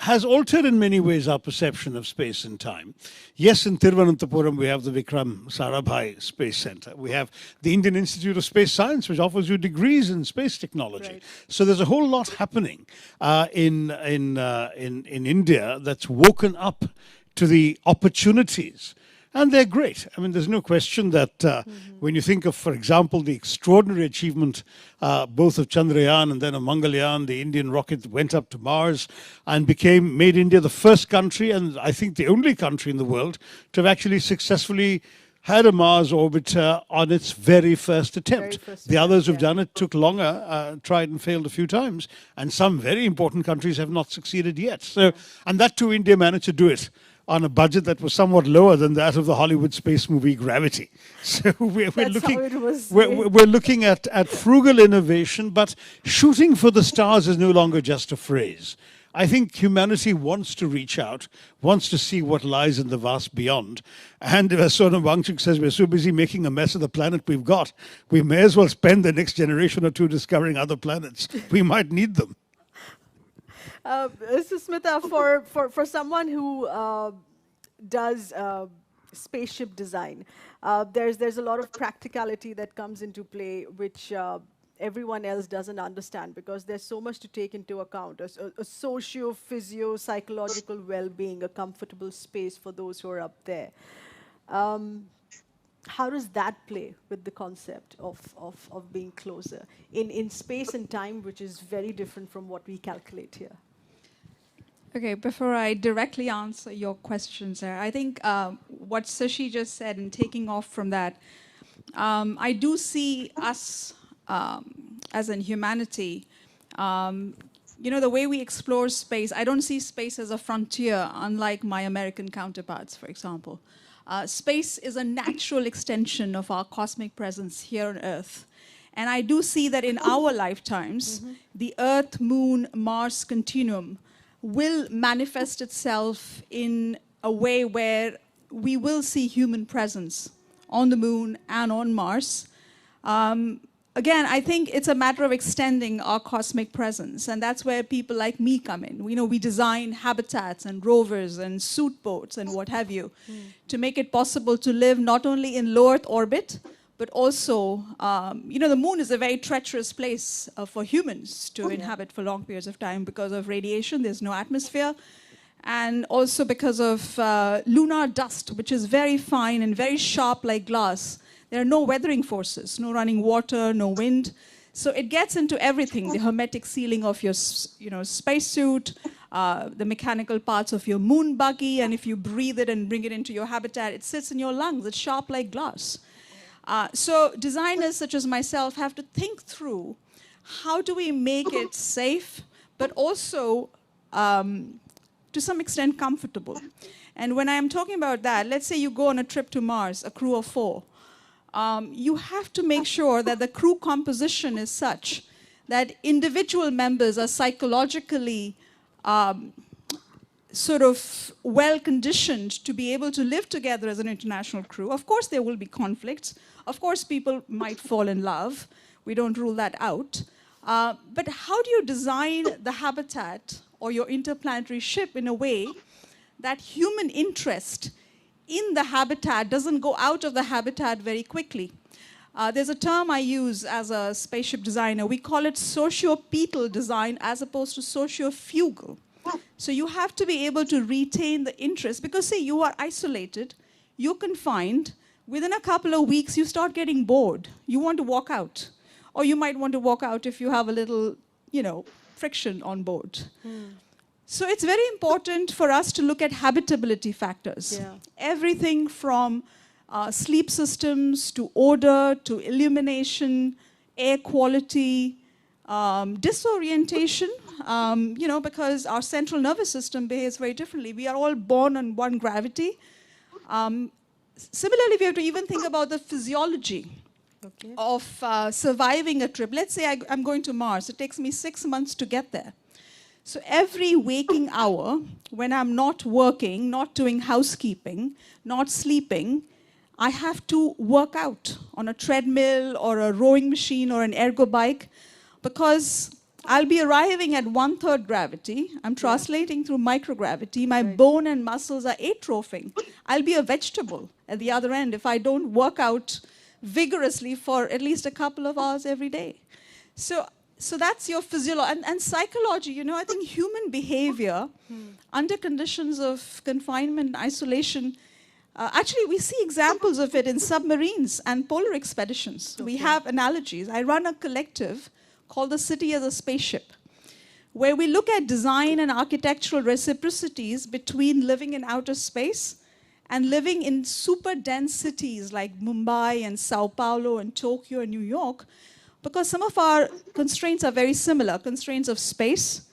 has altered in many ways our perception of space and time. Yes, in Thiruvananthapuram we have the Vikram Sarabhai Space Center. We have the Indian Institute of Space Science, which offers you degrees in space technology. Right. So there's a whole lot happening in India that's woken up to the opportunities. And they're great. I mean, there's no question that when you think of, for example, the extraordinary achievement both of Chandrayaan and then of Mangalyaan, the Indian rocket went up to Mars and made India the first country, and I think the only country in the world, to have actually successfully had a Mars orbiter on its very first attempt. The others who've done it took longer, tried and failed a few times, and some very important countries have not succeeded yet. So, and that too, India managed to do it on a budget that was somewhat lower than that of the Hollywood space movie Gravity. So we're looking at frugal innovation, but shooting for the stars is no longer just a phrase. I think humanity wants to reach out, wants to see what lies in the vast beyond. And as Sonam Wangchuk says, we're so busy making a mess of the planet we've got, we may as well spend the next generation or two discovering other planets. We might need them. Susmita, for someone who does spaceship design, there's a lot of practicality that comes into play, which everyone else doesn't understand, because there's so much to take into account: a socio-physio, psychological well-being, a comfortable space for those who are up there. How does that play with the concept of being closer in space and time, which is very different from what we calculate here? Okay, before I directly answer your question, sir, I think what Sashi just said, and taking off from that, I do see us as in humanity, the way we explore space, I don't see space as a frontier, unlike my American counterparts, for example. Space is a natural extension of our cosmic presence here on Earth. And I do see that in our lifetimes, the Earth, Moon, Mars continuum will manifest itself in a way where we will see human presence on the Moon and on Mars. Again, I think it's a matter of extending our cosmic presence, and that's where people like me come in. We design habitats and rovers and suit boats and what have you to make it possible to live not only in low Earth orbit, but also, the Moon is a very treacherous place for humans to inhabit for long periods of time because of radiation. There's no atmosphere. And also because of lunar dust, which is very fine and very sharp like glass. There are no weathering forces, no running water, no wind. So it gets into everything, the hermetic sealing of your spacesuit, the mechanical parts of your moon buggy, and if you breathe it and bring it into your habitat, it sits in your lungs. It's sharp like glass. So designers such as myself have to think through how do we make it safe, but also to some extent comfortable. And when I'm talking about that, let's say you go on a trip to Mars, a crew of 4. You have to make sure that the crew composition is such that individual members are psychologically sort of well-conditioned to be able to live together as an international crew. Of course, there will be conflicts. Of course, people might fall in love. We don't rule that out. But how do you design the habitat or your interplanetary ship in a way that human interest in the habitat doesn't go out of the habitat very quickly? There's a term I use as a spaceship designer. We call it sociopetal design as opposed to sociofugal. So you have to be able to retain the interest because, say, you are isolated, you're confined. Within a couple of weeks, you start getting bored. You want to walk out. Or you might want to walk out if you have a little, friction on board. So it's very important for us to look at habitability factors. Yeah. Everything from sleep systems to odor to illumination, air quality, disorientation, because our central nervous system behaves very differently. We are all born on one gravity. Similarly, we have to even think about the physiology of surviving a trip. Let's say I'm going to Mars. It takes me 6 months to get there. So every waking hour, when I'm not working, not doing housekeeping, not sleeping, I have to work out on a treadmill or a rowing machine or an ergo bike because I'll be arriving at 1/3 gravity. I'm translating through microgravity. My bone and muscles are atrophying. I'll be a vegetable at the other end if I don't work out vigorously for at least a couple of hours every day. So that's your physiology. And psychology, I think human behavior under conditions of confinement and isolation, actually we see examples of it in submarines and polar expeditions. We have analogies. I run a collective called the City as a Spaceship, where we look at design and architectural reciprocities between living in outer space and living in super dense cities like Mumbai and Sao Paulo and Tokyo and New York, because some of our constraints are very similar. Constraints of space,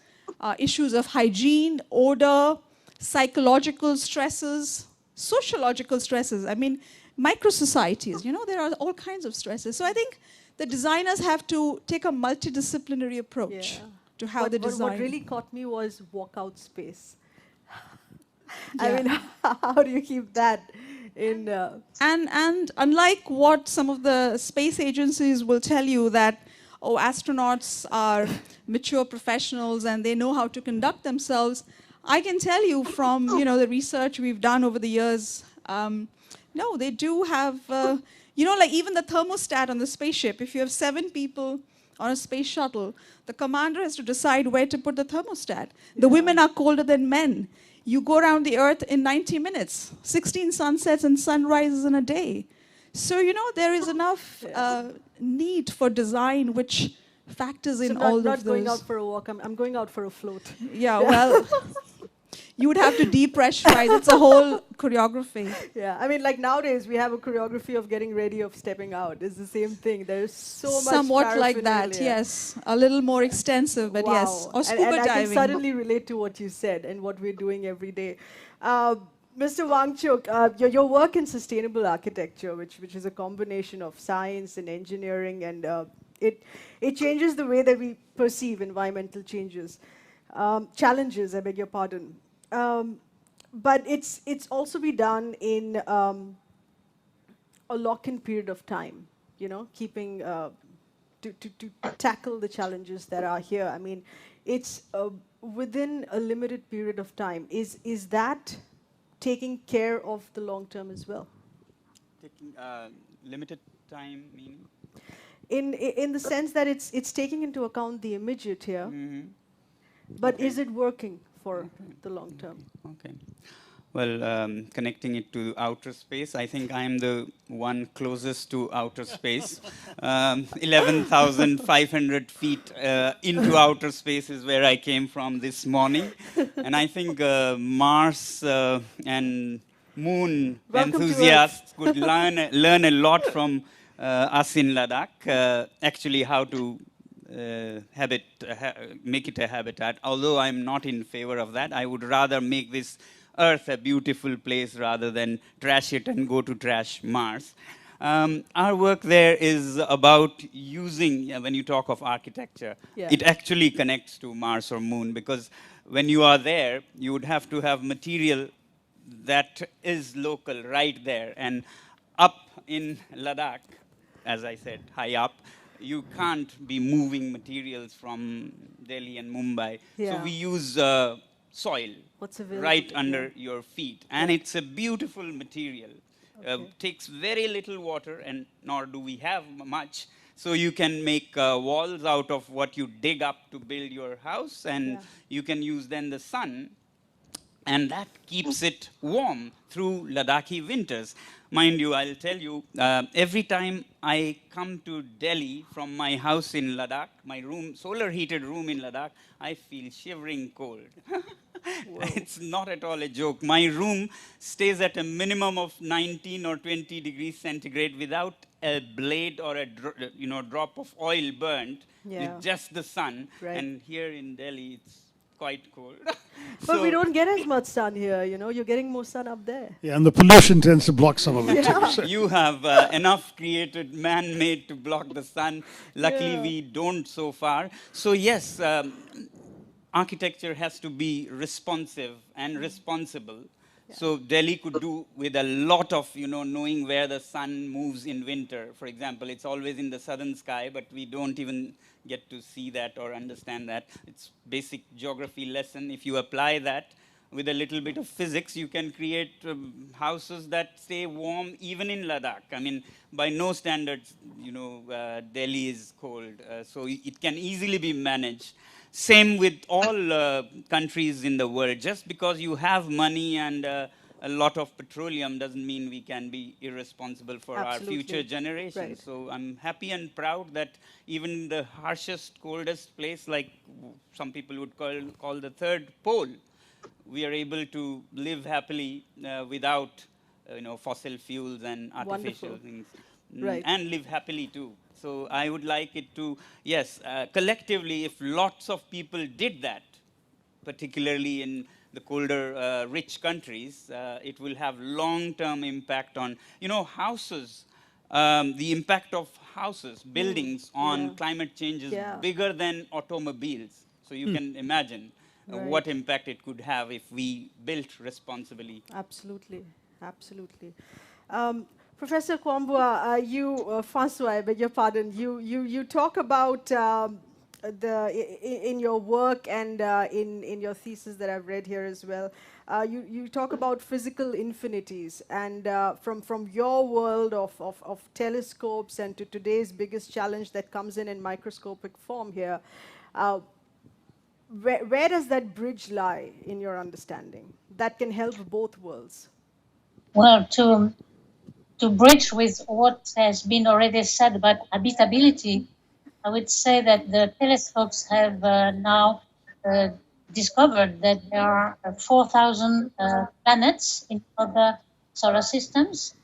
issues of hygiene, odor, psychological stresses, sociological stresses. I mean, micro-societies, there are all kinds of stresses. So I think the designers have to take a multidisciplinary approach to how they design. What really caught me was walkout space. I mean, how do you keep that in? And unlike what some of the space agencies will tell you that, astronauts are mature professionals and they know how to conduct themselves, I can tell you from the research we've done over the years, no, they do have. Like even the thermostat on the spaceship, if you have 7 people on a space shuttle, the commander has to decide where to put the thermostat. The women are colder than men. You go around the Earth in 90 minutes, 16 sunsets and sunrises in a day. So, there is enough need for design which factors in all of those. I'm not going out for a walk, I'm going out for a float. Yeah, well, You would have to depressurize. It's a whole choreography. Yeah, I mean, like nowadays we have a choreography of getting ready, of stepping out. It's the same thing. There's so much Somewhat like that, paraphernalia. yes. A little more extensive, but yes. Wow. Or scuba and I can diving. suddenly relate to what you said and what we're doing every day. Mr. Wangchuk, your work in sustainable architecture, which is a combination of science and engineering, and it changes the way that we perceive environmental challenges, I beg your pardon. But it's also be done in a lock-in period of time, you know, keeping to tackle the challenges that are here. I mean, it's within a limited period of time. Is that taking care of the long term as well? Taking limited time meaning? In the sense that it's taking into account the immediate here, but is it working for the long term? Okay. Well, connecting it to outer space, I think I'm the one closest to outer space. 11,500 feet into outer space is where I came from this morning. And I think Mars and Moon enthusiasts could learn a lot from us in Ladakh, actually how to make it a habitat. Although I'm not in favor of that, I would rather make this Earth a beautiful place rather than trash it and go to trash Mars. Our work there is about using, when you talk of architecture, it actually connects to Mars or Moon, because when you are there, you would have to have material that is local right there. And up in Ladakh, as I said, high up, you can't be moving materials from Delhi and Mumbai. So we use soil right under your feet. And it's a beautiful material. Takes very little water, and nor do we have much. So you can make walls out of what you dig up to build your house, and you can use then the sun, and that keeps it warm through Ladakhi winters. Mind you, I'll tell you, every time I come to Delhi from my house in Ladakh, my room, solar heated room in Ladakh, I feel shivering cold. It's not at all a joke. My room stays at a minimum of 19 or 20 degrees centigrade without a blade or a drop of oil burnt, with just the sun. And here in Delhi, it's quite cold. But we don't get as much sun here, you know. You're getting more sun up there. Yeah, and the pollution tends to block some of it too. So. You have enough created, man-made to block the sun. Luckily, we don't so far. So yes, architecture has to be responsive and responsible. So Delhi could do with a lot of, knowing where the sun moves in winter. For example, it's always in the southern sky, but we don't even get to see that or understand that. It's basic geography lesson. If you apply that with a little bit of physics, you can create houses that stay warm even in Ladakh. I mean, by no standards, Delhi is cold. So it can easily be managed. Same with all countries in the world. Just because you have money and a lot of petroleum doesn't mean we can be irresponsible for our future generations. So I'm happy and proud that even the harshest, coldest place, like some people would call the third pole, we are able to live happily without fossil fuels and artificial things. And live happily too. So I would like it to, collectively, if lots of people did that, particularly in the colder, rich countries, it will have long-term impact on, houses. The impact of houses, buildings on climate change is bigger than automobiles. So you can imagine what impact it could have if we built responsibly. Absolutely, absolutely. Professor Kwambua, François, I beg your pardon, you talk about in your work and in your thesis that I've read here as well, you talk about physical infinities, and from your world of telescopes and to today's biggest challenge that comes in microscopic form here, where does that bridge lie in your understanding that can help both worlds? Well, to bridge with what has been already said about habitability, I would say that the telescopes have now discovered that there are 4,000 planets in other solar systems,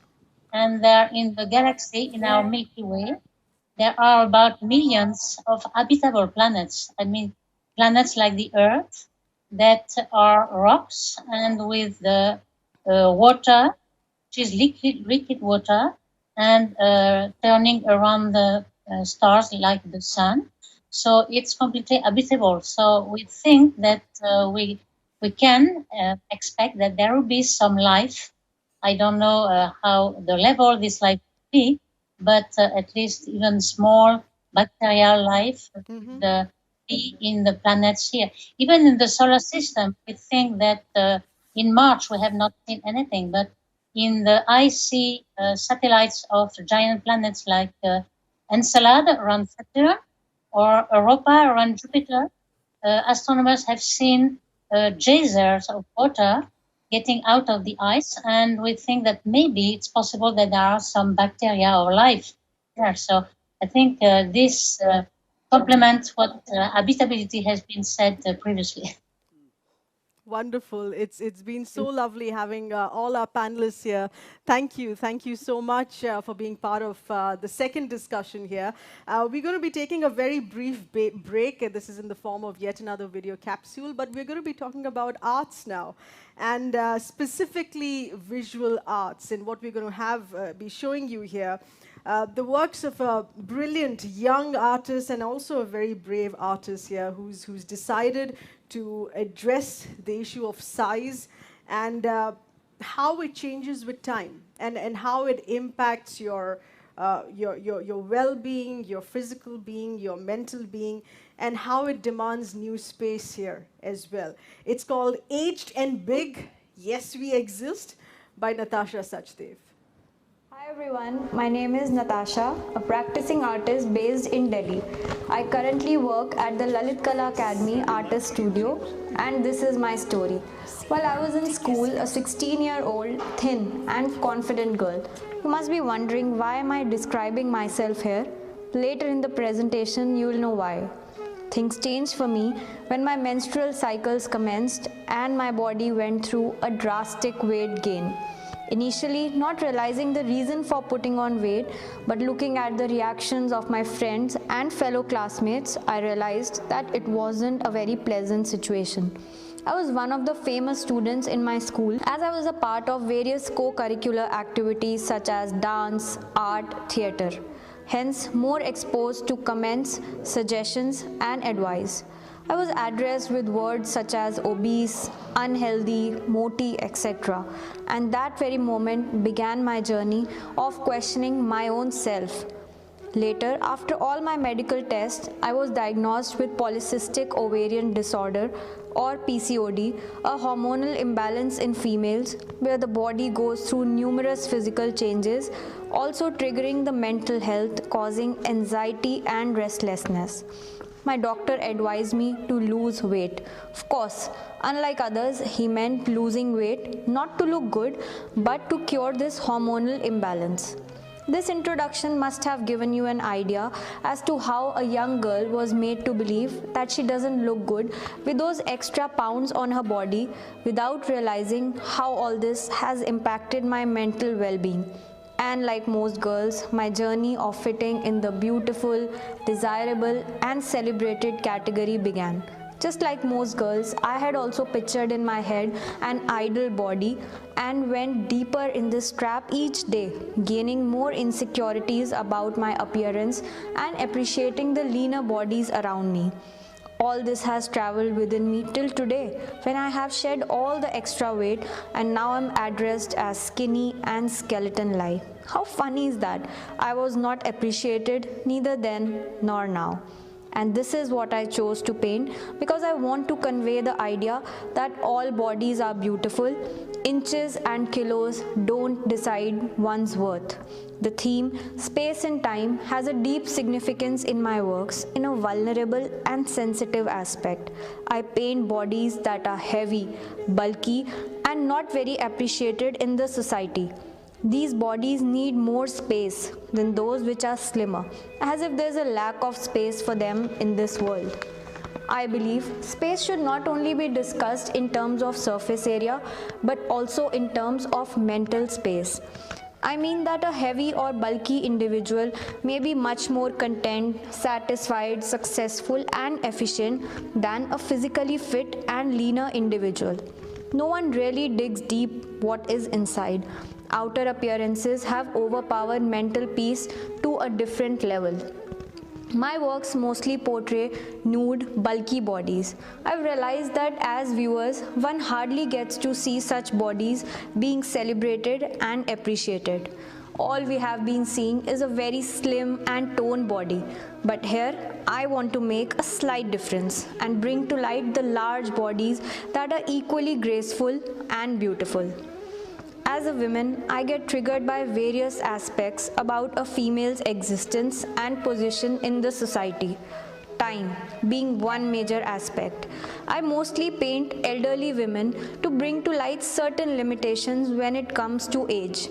and there in the galaxy, in our Milky Way, there are about millions of habitable planets. I mean, planets like the Earth that are rocks and with the water, which is liquid water, and turning around the stars like the sun. So it's completely habitable. So we think that we can expect that there will be some life. I don't know how the level this life will be, but at least even small bacterial life be in the planets here. Even in the solar system, we think that in March we have not seen anything, but in the icy satellites of giant planets like Encelad around Saturn or Europa around Jupiter, astronomers have seen geysers of water getting out of the ice, and we think that maybe it's possible that there are some bacteria or life there. So I think this complements what habitability has been said previously. Wonderful. It's been so lovely having all our panelists here. Thank you so much for being part of the second discussion here. We're going to be taking a very brief break. This is in the form of yet another video capsule, but we're going to be talking about arts now, and specifically visual arts. And what we're going to have be showing you here, the works of a brilliant young artist and also a very brave artist here who's decided to address the issue of size and how it changes with time and how it impacts your well-being, your physical being, your mental being, and how it demands new space here as well. It's called Aged and Big, Yes We Exist by Natasha Sachdev. Hi everyone, my name is Natasha, a practicing artist based in Delhi. I currently work at the Lalit Kala Academy Artist Studio, and this is my story. While I was in school, a 16-year-old, thin and confident girl. You must be wondering, why am I describing myself here? Later in the presentation, you will know why. Things changed for me when my menstrual cycles commenced and my body went through a drastic weight gain. Initially, not realizing the reason for putting on weight, but looking at the reactions of my friends and fellow classmates, I realized that it wasn't a very pleasant situation. I was one of the famous students in my school as I was a part of various co-curricular activities such as dance, art, theatre. Hence, more exposed to comments, suggestions, and advice. I was addressed with words such as obese, unhealthy, moti, etc. And that very moment began my journey of questioning my own self. Later, after all my medical tests, I was diagnosed with polycystic ovarian disorder or PCOD, a hormonal imbalance in females where the body goes through numerous physical changes, also triggering the mental health, causing anxiety and restlessness. My doctor advised me to lose weight. Of course, unlike others, he meant losing weight not to look good, but to cure this hormonal imbalance. This introduction must have given you an idea as to how a young girl was made to believe that she doesn't look good with those extra pounds on her body without realizing how all this has impacted my mental well-being. And like most girls, my journey of fitting in the beautiful, desirable, and celebrated category began. Just like most girls, I had also pictured in my head an ideal body and went deeper in this trap each day, gaining more insecurities about my appearance and appreciating the leaner bodies around me. All this has traveled within me till today, when I have shed all the extra weight and now I'm addressed as skinny and skeleton-like. How funny is that? I was not appreciated neither then nor now. And this is what I chose to paint because I want to convey the idea that all bodies are beautiful. Inches and kilos don't decide one's worth. The theme, space and time, has a deep significance in my works in a vulnerable and sensitive aspect. I paint bodies that are heavy, bulky, and not very appreciated in the society. These bodies need more space than those which are slimmer, as if there's a lack of space for them in this world. I believe space should not only be discussed in terms of surface area, but also in terms of mental space. I mean that a heavy or bulky individual may be much more content, satisfied, successful, and efficient than a physically fit and leaner individual. No one really digs deep what is inside. Outer appearances have overpowered mental peace to a different level. My works mostly portray nude, bulky bodies. I've realized that as viewers, one hardly gets to see such bodies being celebrated and appreciated. All we have been seeing is a very slim and toned body. But here, I want to make a slight difference and bring to light the large bodies that are equally graceful and beautiful. As a woman, I get triggered by various aspects about a female's existence and position in the society. Time being one major aspect. I mostly paint elderly women to bring to light certain limitations when it comes to age.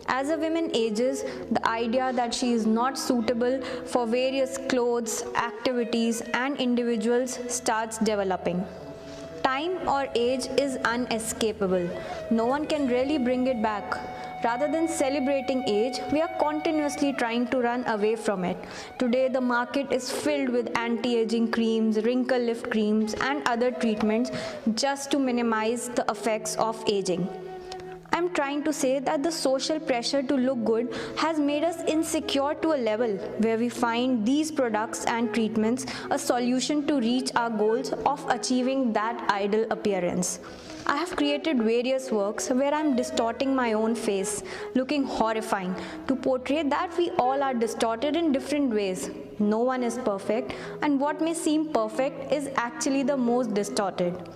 As a woman ages, the idea that she is not suitable for various clothes, activities, and individuals starts developing. Time or age is unescapable. No one can really bring it back. Rather than celebrating age, we are continuously trying to run away from it. Today, the market is filled with anti-aging creams, wrinkle lift creams, and other treatments just to minimize the effects of aging. I'm trying to say that the social pressure to look good has made us insecure to a level where we find these products and treatments a solution to reach our goals of achieving that ideal appearance. I have created various works where I'm distorting my own face, looking horrifying, to portray that we all are distorted in different ways. No one is perfect, and what may seem perfect is actually the most distorted.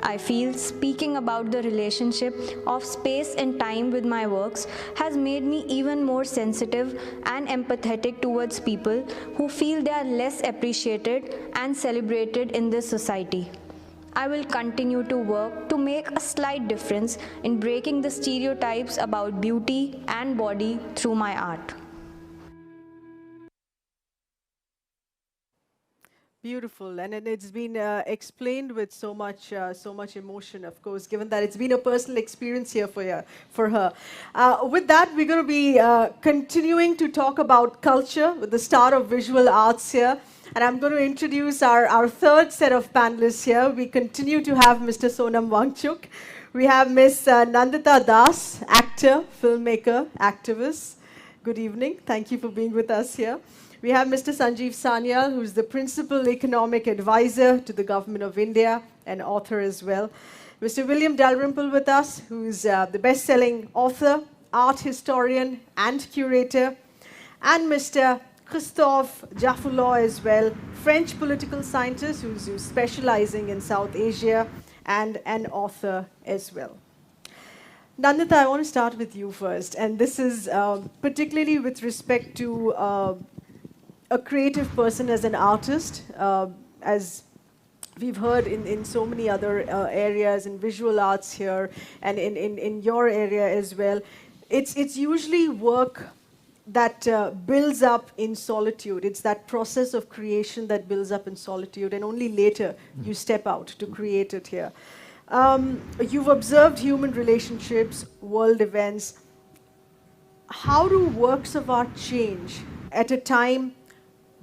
I feel speaking about the relationship of space and time with my works has made me even more sensitive and empathetic towards people who feel they are less appreciated and celebrated in this society. I will continue to work to make a slight difference in breaking the stereotypes about beauty and body through my art. Beautiful, and it's been explained with so much emotion, of course, given that it's been a personal experience here for her. With that, we're going to be continuing to talk about culture with the star of visual arts here. And I'm going to introduce our third set of panelists here. We continue to have Mr. Sonam Wangchuk. We have Ms. Nandita Das, actor, filmmaker, activist. Good evening. Thank you for being with us here. We have Mr. Sanjeev Sanyal, who's the Principal Economic Advisor to the Government of India and author as well. Mr. William Dalrymple with us, who's the best-selling author, art historian, and curator. And Mr. Christophe Jafoulot as well, French political scientist who's specializing in South Asia and an author as well. Nandita, I want to start with you first, and this is particularly with respect to a creative person as an artist, as we've heard in so many other areas, in visual arts here, and in your area as well. It's usually work that builds up in solitude. It's that process of creation that builds up in solitude, and only later you step out to create it here. You've observed human relationships, world events. How do works of art change at a time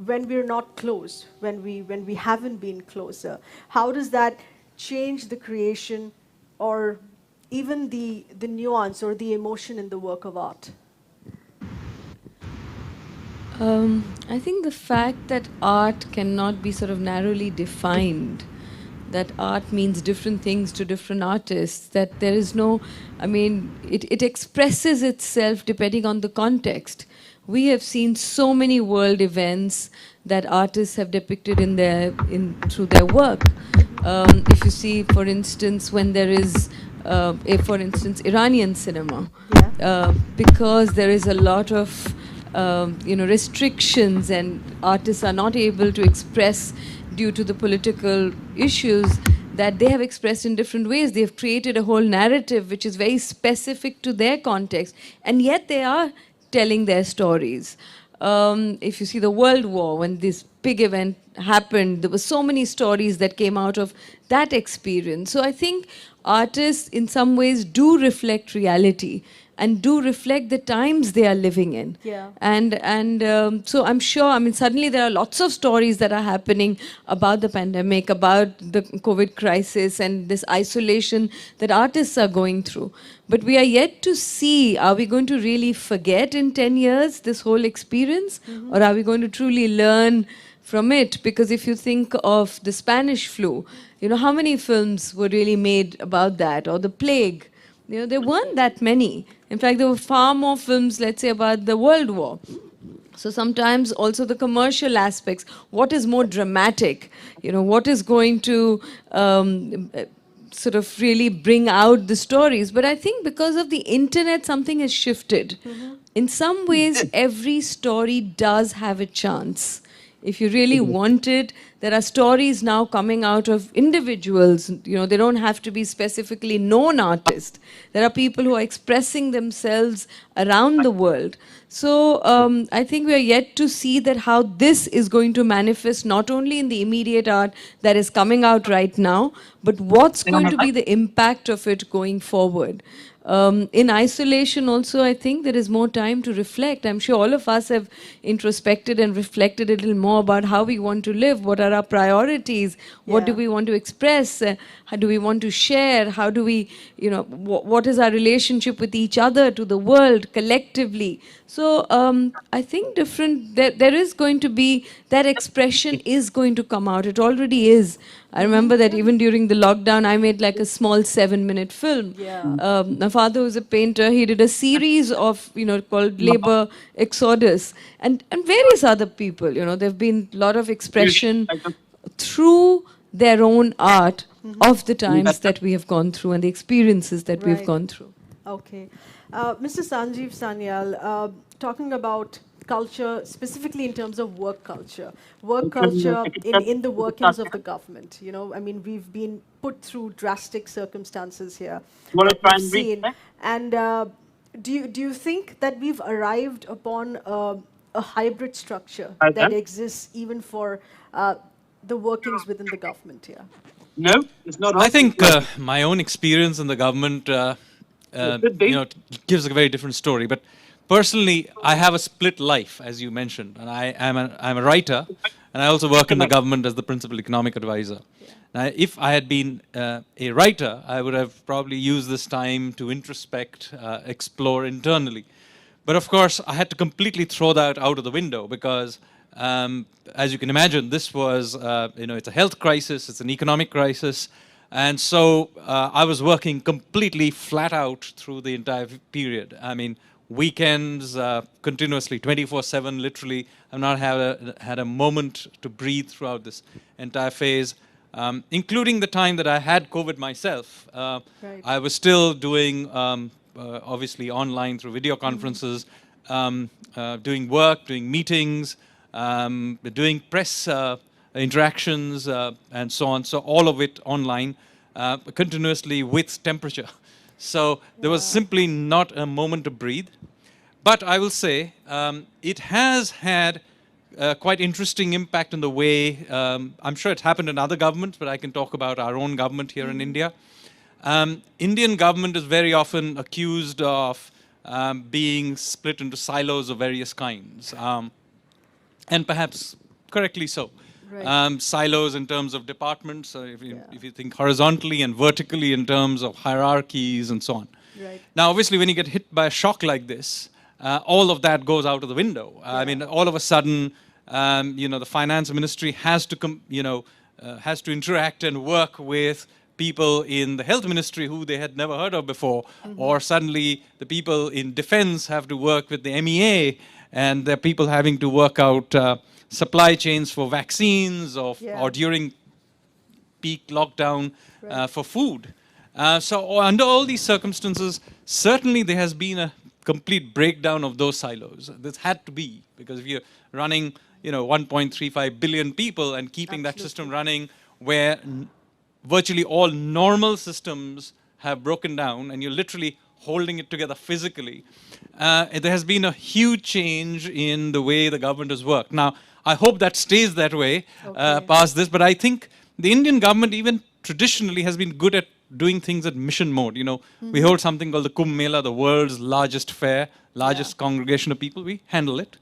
when we're not close, when we haven't been closer? How does that change the creation or even the nuance or the emotion in the work of art? I think the fact that art cannot be sort of narrowly defined, that art means different things to different artists, that there is no, I mean, it expresses itself depending on the context. We have seen so many world events that artists have depicted through their work. If you see, for instance, when there is, for instance, Iranian cinema, because there is a lot of restrictions and artists are not able to express due to the political issues that they have expressed in different ways. They have created a whole narrative which is very specific to their context, and yet they are telling their stories. if you see the World War, when this big event happened, there were so many stories that came out of that experience. So I think artists in some ways do reflect reality and do reflect the times they are living in. Yeah. And so I'm sure, I mean, suddenly there are lots of stories that are happening about the pandemic, about the COVID crisis and this isolation that artists are going through. But we are yet to see, are we going to really forget in 10 years this whole experience? Or are we going to truly learn from it? Because if you think of the Spanish flu, you know, how many films were really made about that? Or the plague? You know, there weren't that many. In fact, there were far more films, let's say, about the World War. So sometimes also the commercial aspects, what is more dramatic? You know, what is going to sort of really bring out the stories? But I think because of the internet, something has shifted. In some ways, every story does have a chance. If you really want it, there are stories now coming out of individuals. You know, they don't have to be specifically known artists. There are people who are expressing themselves around the world. So I think we are yet to see that how this is going to manifest not only in the immediate art that is coming out right now, but what's going to be the impact of it going forward. In isolation also, I think there is more time to reflect. I'm sure all of us have introspected and reflected a little more about how we want to live, what are our priorities, what do we want to express, how do we want to share, how do we, you know, what is our relationship with each other, to the world, collectively. So I think there is going to be, that expression is going to come out. It already is. I remember that even during the lockdown, I made like a small 7-minute film. Yeah. My father was a painter. He did a series of, you know, called Labor Exodus, and various other people. You know, there've been a lot of expression through their own art of the times that we have gone through and the experiences that we've gone through. Okay. Mr. Sanjeev Sanyal, talking about culture, specifically in terms of work culture in the workings of the government. You know, I mean, we've been put through drastic circumstances here that we've seen. And do you think that we've arrived upon a hybrid structure that exists even for the workings within the government here? No, it's not. I think my own experience in the government, gives a very different story. But personally, I have a split life, as you mentioned, and I'm a writer, and I also work in the government as the principal economic advisor. Now, if I had been a writer, I would have probably used this time to introspect, explore internally. But of course, I had to completely throw that out of the window because, as you can imagine, this was, it's a health crisis, it's an economic crisis. And so I was working completely flat out through the entire period. I mean, weekends, continuously, 24/7, literally. I've not had a moment to breathe throughout this entire phase, including the time that I had COVID myself. I was still doing, obviously, online through video conferences, doing work, doing meetings, doing press interactions, and so on. So all of it online, continuously with temperature. So there was simply not a moment to breathe. But I will say it has had quite interesting impact in the way, I'm sure it's happened in other governments, but I can talk about our own government here in India. Indian government is very often accused of being split into silos of various kinds, and perhaps correctly so. Silos in terms of departments, so if you think horizontally and vertically in terms of hierarchies and so on. Now, obviously, when you get hit by a shock like this, all of that goes out of the window. I mean, all of a sudden, the finance ministry has to, has to interact and work with people in the health ministry who they had never heard of before, or suddenly the people in defense have to work with the MEA, and there are people having to work out supply chains for vaccines or during peak lockdown for food. So under all these circumstances, certainly there has been a complete breakdown of those silos. This had to be, because if you're running 1.35 billion people and keeping that system running where virtually all normal systems have broken down and you're literally holding it together physically, there has been a huge change in the way the government has worked. Now, I hope that stays that way past this, but I think the Indian government even traditionally has been good at doing things at mission mode. You know, we hold something called the Kumbh Mela, the world's largest fair, largest congregation of people. We handle it.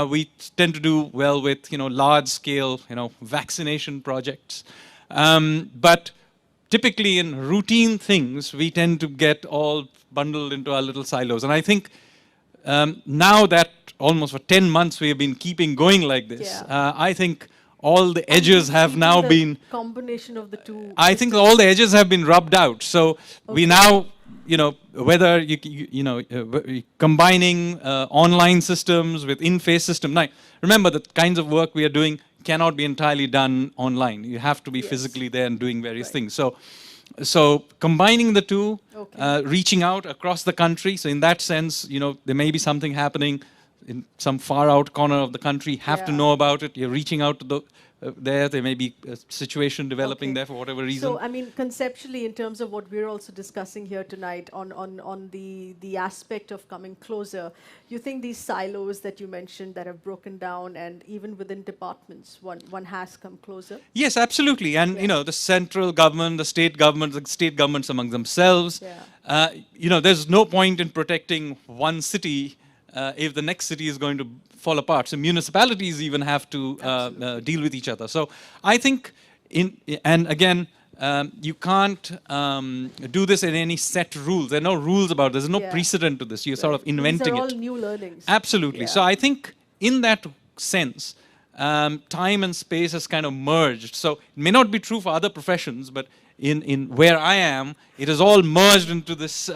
We tend to do well with, large-scale, vaccination projects. But typically in routine things, we tend to get all bundled into our little silos. And I think now that almost for 10 months we have been keeping going like this, I think all the edges have now been... combination of the two. I think all the edges have been rubbed out. So we now, whether combining online systems with in-face system. Now, remember the kinds of work we are doing cannot be entirely done online. You have to be physically there and doing various things. So combining the two, reaching out across the country. So in that sense, there may be something happening in some far out corner of the country, have to know about it. You're reaching out to the there may be a situation developing there for whatever reason. So, I mean, conceptually, in terms of what we're also discussing here tonight on the aspect of coming closer, you think these silos that you mentioned that have broken down, and even within departments, one has come closer? Yes, absolutely. And, the central government, the state governments among themselves, there's no point in protecting one city if the next city is going to fall apart. So municipalities even have to deal with each other. So I think, and again, you can't do this in any set rules. There are no rules about this. There's no precedent to this. You're sort of inventing These are it. all new learnings. Absolutely. So I think in that sense, time and space has kind of merged. So it may not be true for other professions, but in where I am, it has all merged into this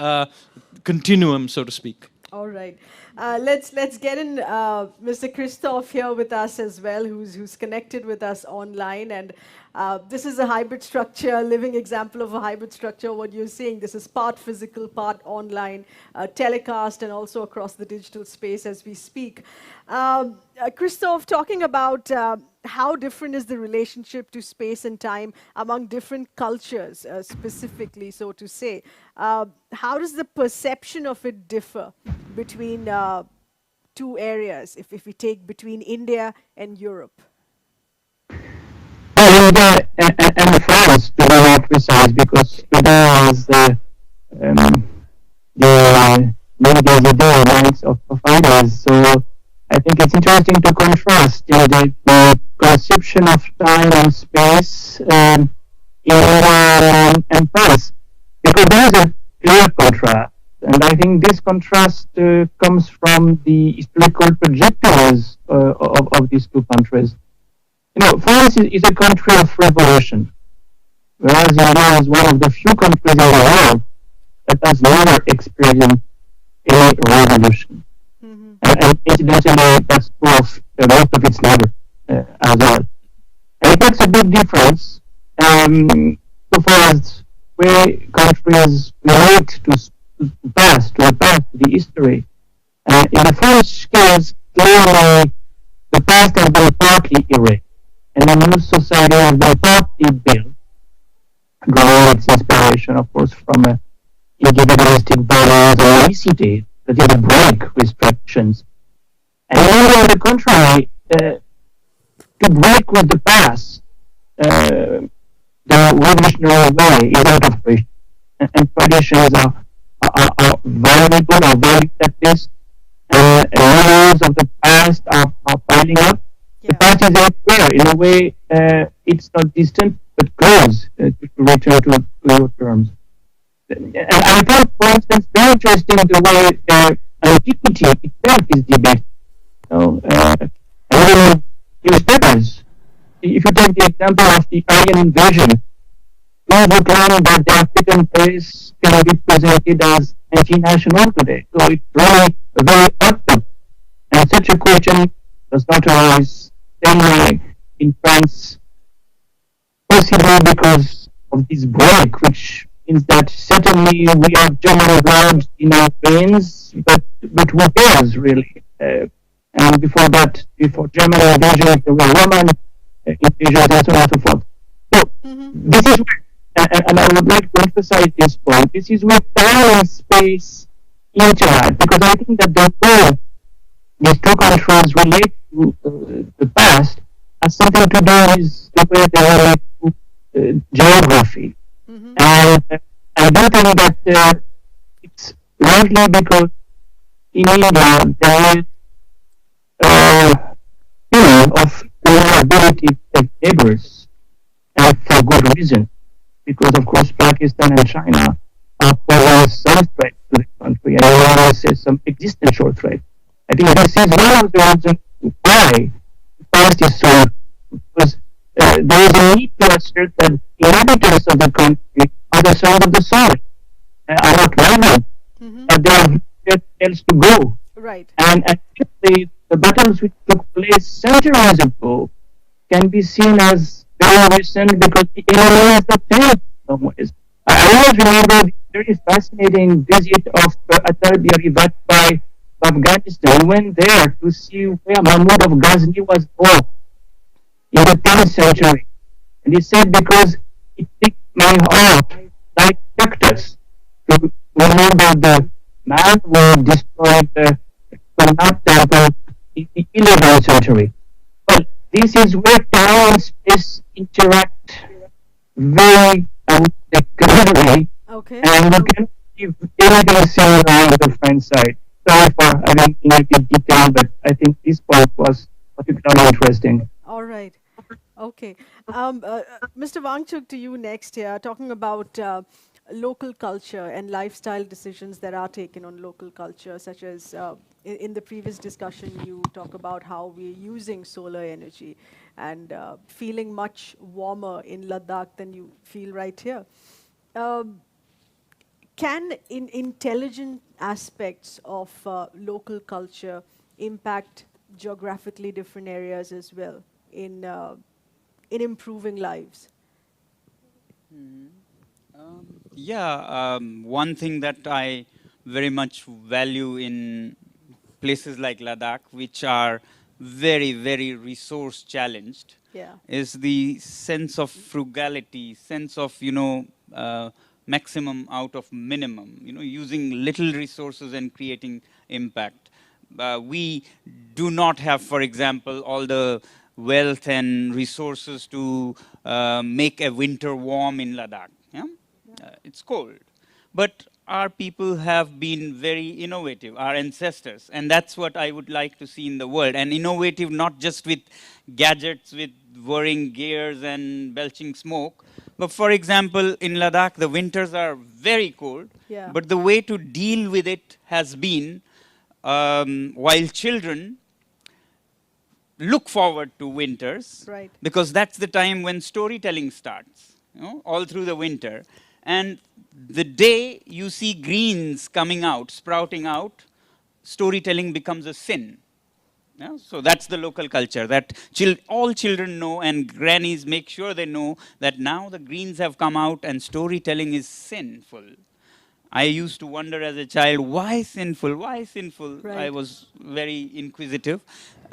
continuum, so to speak. All right. Let's get in Mr. Christoph here with us as well, who's connected with us online. And this is a hybrid structure, living example of a hybrid structure. What you're seeing, this is part physical, part online, telecast, and also across the digital space as we speak. Christoph, talking about how different is the relationship to space and time among different cultures, specifically, so to say. How does the perception of it differ between two areas, if we take between India and Europe? India and France, to be more precise, because India is the day nights of ideas. So I think it's interesting to contrast the conception of time and space in India and France, because there is a clear contrast. And I think this contrast comes from the historical trajectories of these two countries. France is a country of revolution, whereas India is one of the few countries in the world that has never experienced a revolution. And incidentally, that's true of most of its neighbors as well. And it makes a big difference so far as where countries relate to the history. In the French case, clearly the past has been partly erased, and the new society has been partly built, drawing its inspiration, of course, from individualistic values and unicity that is a break restrictions. And on the contrary, to break with the past, the revolutionary way is out of reach, and traditions are very good or very practiced, and rules of the past are piling up. The past is everywhere. In a way, it's not distant, but close, to return to your terms. And I thought, for instance, very interesting the way antiquity itself is debated. Newspapers, if you take the example of the Aryan invasion, those who claim that the African place can be presented as anti-national today. So it's really a very hot topic. And such a question does not arise in France, possibly because of this break, which means that certainly we have German blood in our veins, but who cares really? And before that, before German invasion, there were Roman invasions and so on and so forth. So this is and I would like to emphasize this point, this is where time and space interact, because I think that the way these two countries relate to the past has something to do with the way they relate to geography. And I do think that it's largely because in India there is feeling of vulnerability of neighbors, and for good reason, because of course Pakistan and China pose some threat to the country, and I always say some existential threat. I think this is one of the reasons why the past is so, because there is a need to assert that inhabitants of the country are the sons of the soil, are not rival, but they have nowhere else to go. Right. And the battles which took place centuries ago can be seen as very recent because the enemy is the same in some ways. I always remember the very fascinating visit of Atal Bihari Vajpayee to Afghanistan. He went there to see where Mahmud of Ghazni was born in the 10th century. And he said, because it picked my heart like cactus to remember the man who destroyed the Karnak temple in the 11th century. Well, this is where time and space interact very clearly, and you can give anything similar on the French side. Sorry for having in detail, but I think this part was particularly interesting. All right. Okay. Mr. Wangchuk, to you next here, talking about local culture and lifestyle decisions that are taken on local culture, such as in the previous discussion, you talk about how we're using solar energy and feeling much warmer in Ladakh than you feel right here. Can intelligent aspects of local culture impact geographically different areas as well in improving lives? One thing that I very much value in places like Ladakh, which are very, very resource challenged, is the sense of frugality, sense of, maximum out of minimum, using little resources and creating impact. We do not have, for example, all the wealth and resources to make a winter warm in Ladakh. It's cold. But our people have been very innovative, our ancestors, and that's what I would like to see in the world. And innovative not just with gadgets, with whirring gears and belching smoke, but for example, in Ladakh, the winters are very cold, but the way to deal with it has been, while children look forward to winters, because that's the time when storytelling starts, all through the winter. And the day you see greens coming out, sprouting out, storytelling becomes a sin. So that's the local culture, that all children know, and grannies make sure they know that now the greens have come out and storytelling is sinful. I used to wonder as a child, why sinful? Why sinful? I was very inquisitive.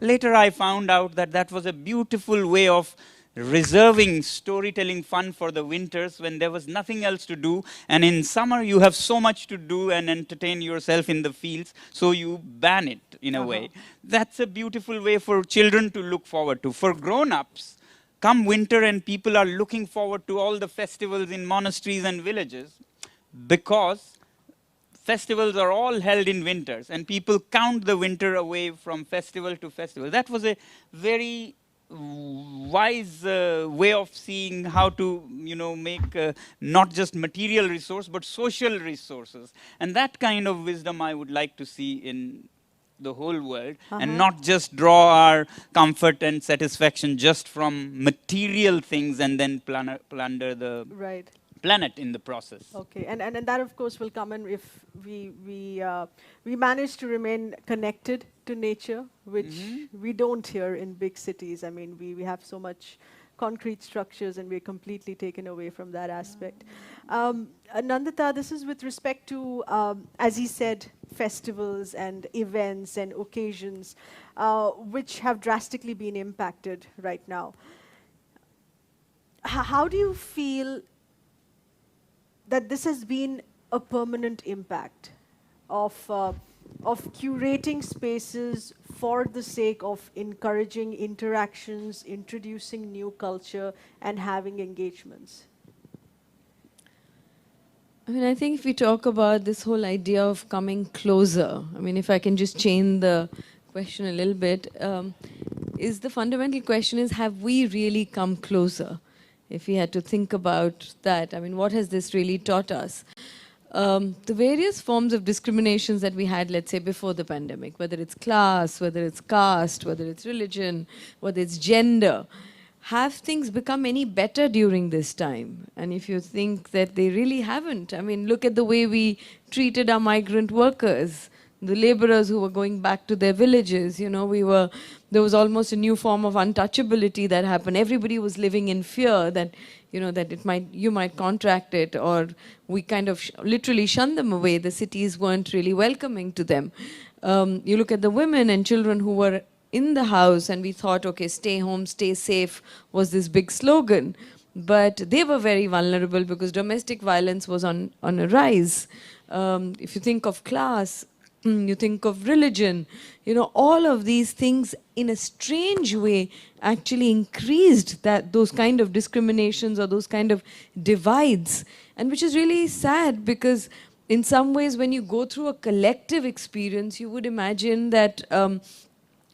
Later I found out that that was a beautiful way of reserving storytelling fun for the winters when there was nothing else to do, and in summer you have so much to do and entertain yourself in the fields, so you ban it in a way. That's a beautiful way for children to look forward to. For grown-ups, come winter and people are looking forward to all the festivals in monasteries and villages, because festivals are all held in winters and people count the winter away from festival to festival. That was a very wise way of seeing how to, make not just material resource, but social resources. And that kind of wisdom I would like to see in the whole world, and not just draw our comfort and satisfaction just from material things and then plunder the planet in the process. Okay, and that of course will come in if we manage to remain connected to nature, which we don't here in big cities. I mean, we have so much concrete structures and we're completely taken away from that aspect. Nandita, this is with respect to, as he said, festivals and events and occasions, which have drastically been impacted right now. How do you feel that this has been a permanent impact of curating spaces for the sake of encouraging interactions, introducing new culture, and having engagements? I mean, I think if we talk about this whole idea of coming closer, I mean, if I can just change the question a little bit, is the fundamental question is, have we really come closer? If we had to think about that, I mean, what has this really taught us? The various forms of discriminations that we had, let's say, before the pandemic, whether it's class, whether it's caste, whether it's religion, whether it's gender, have things become any better during this time? And if you think that they really haven't, I mean, look at the way we treated our migrant workers, the laborers who were going back to their villages. You know, there was almost a new form of untouchability that happened. Everybody was living in fear that, you know, that you might contract it, or we kind of literally shunned them away. The cities weren't really welcoming to them. You look at the women and children who were in the house, and we thought, okay, stay home, stay safe was this big slogan. But they were very vulnerable because domestic violence was on a rise. If you think of class, you think of religion, you know, all of these things in a strange way actually increased those kind of discriminations or those kind of divides. And which is really sad, because in some ways when you go through a collective experience, you would imagine that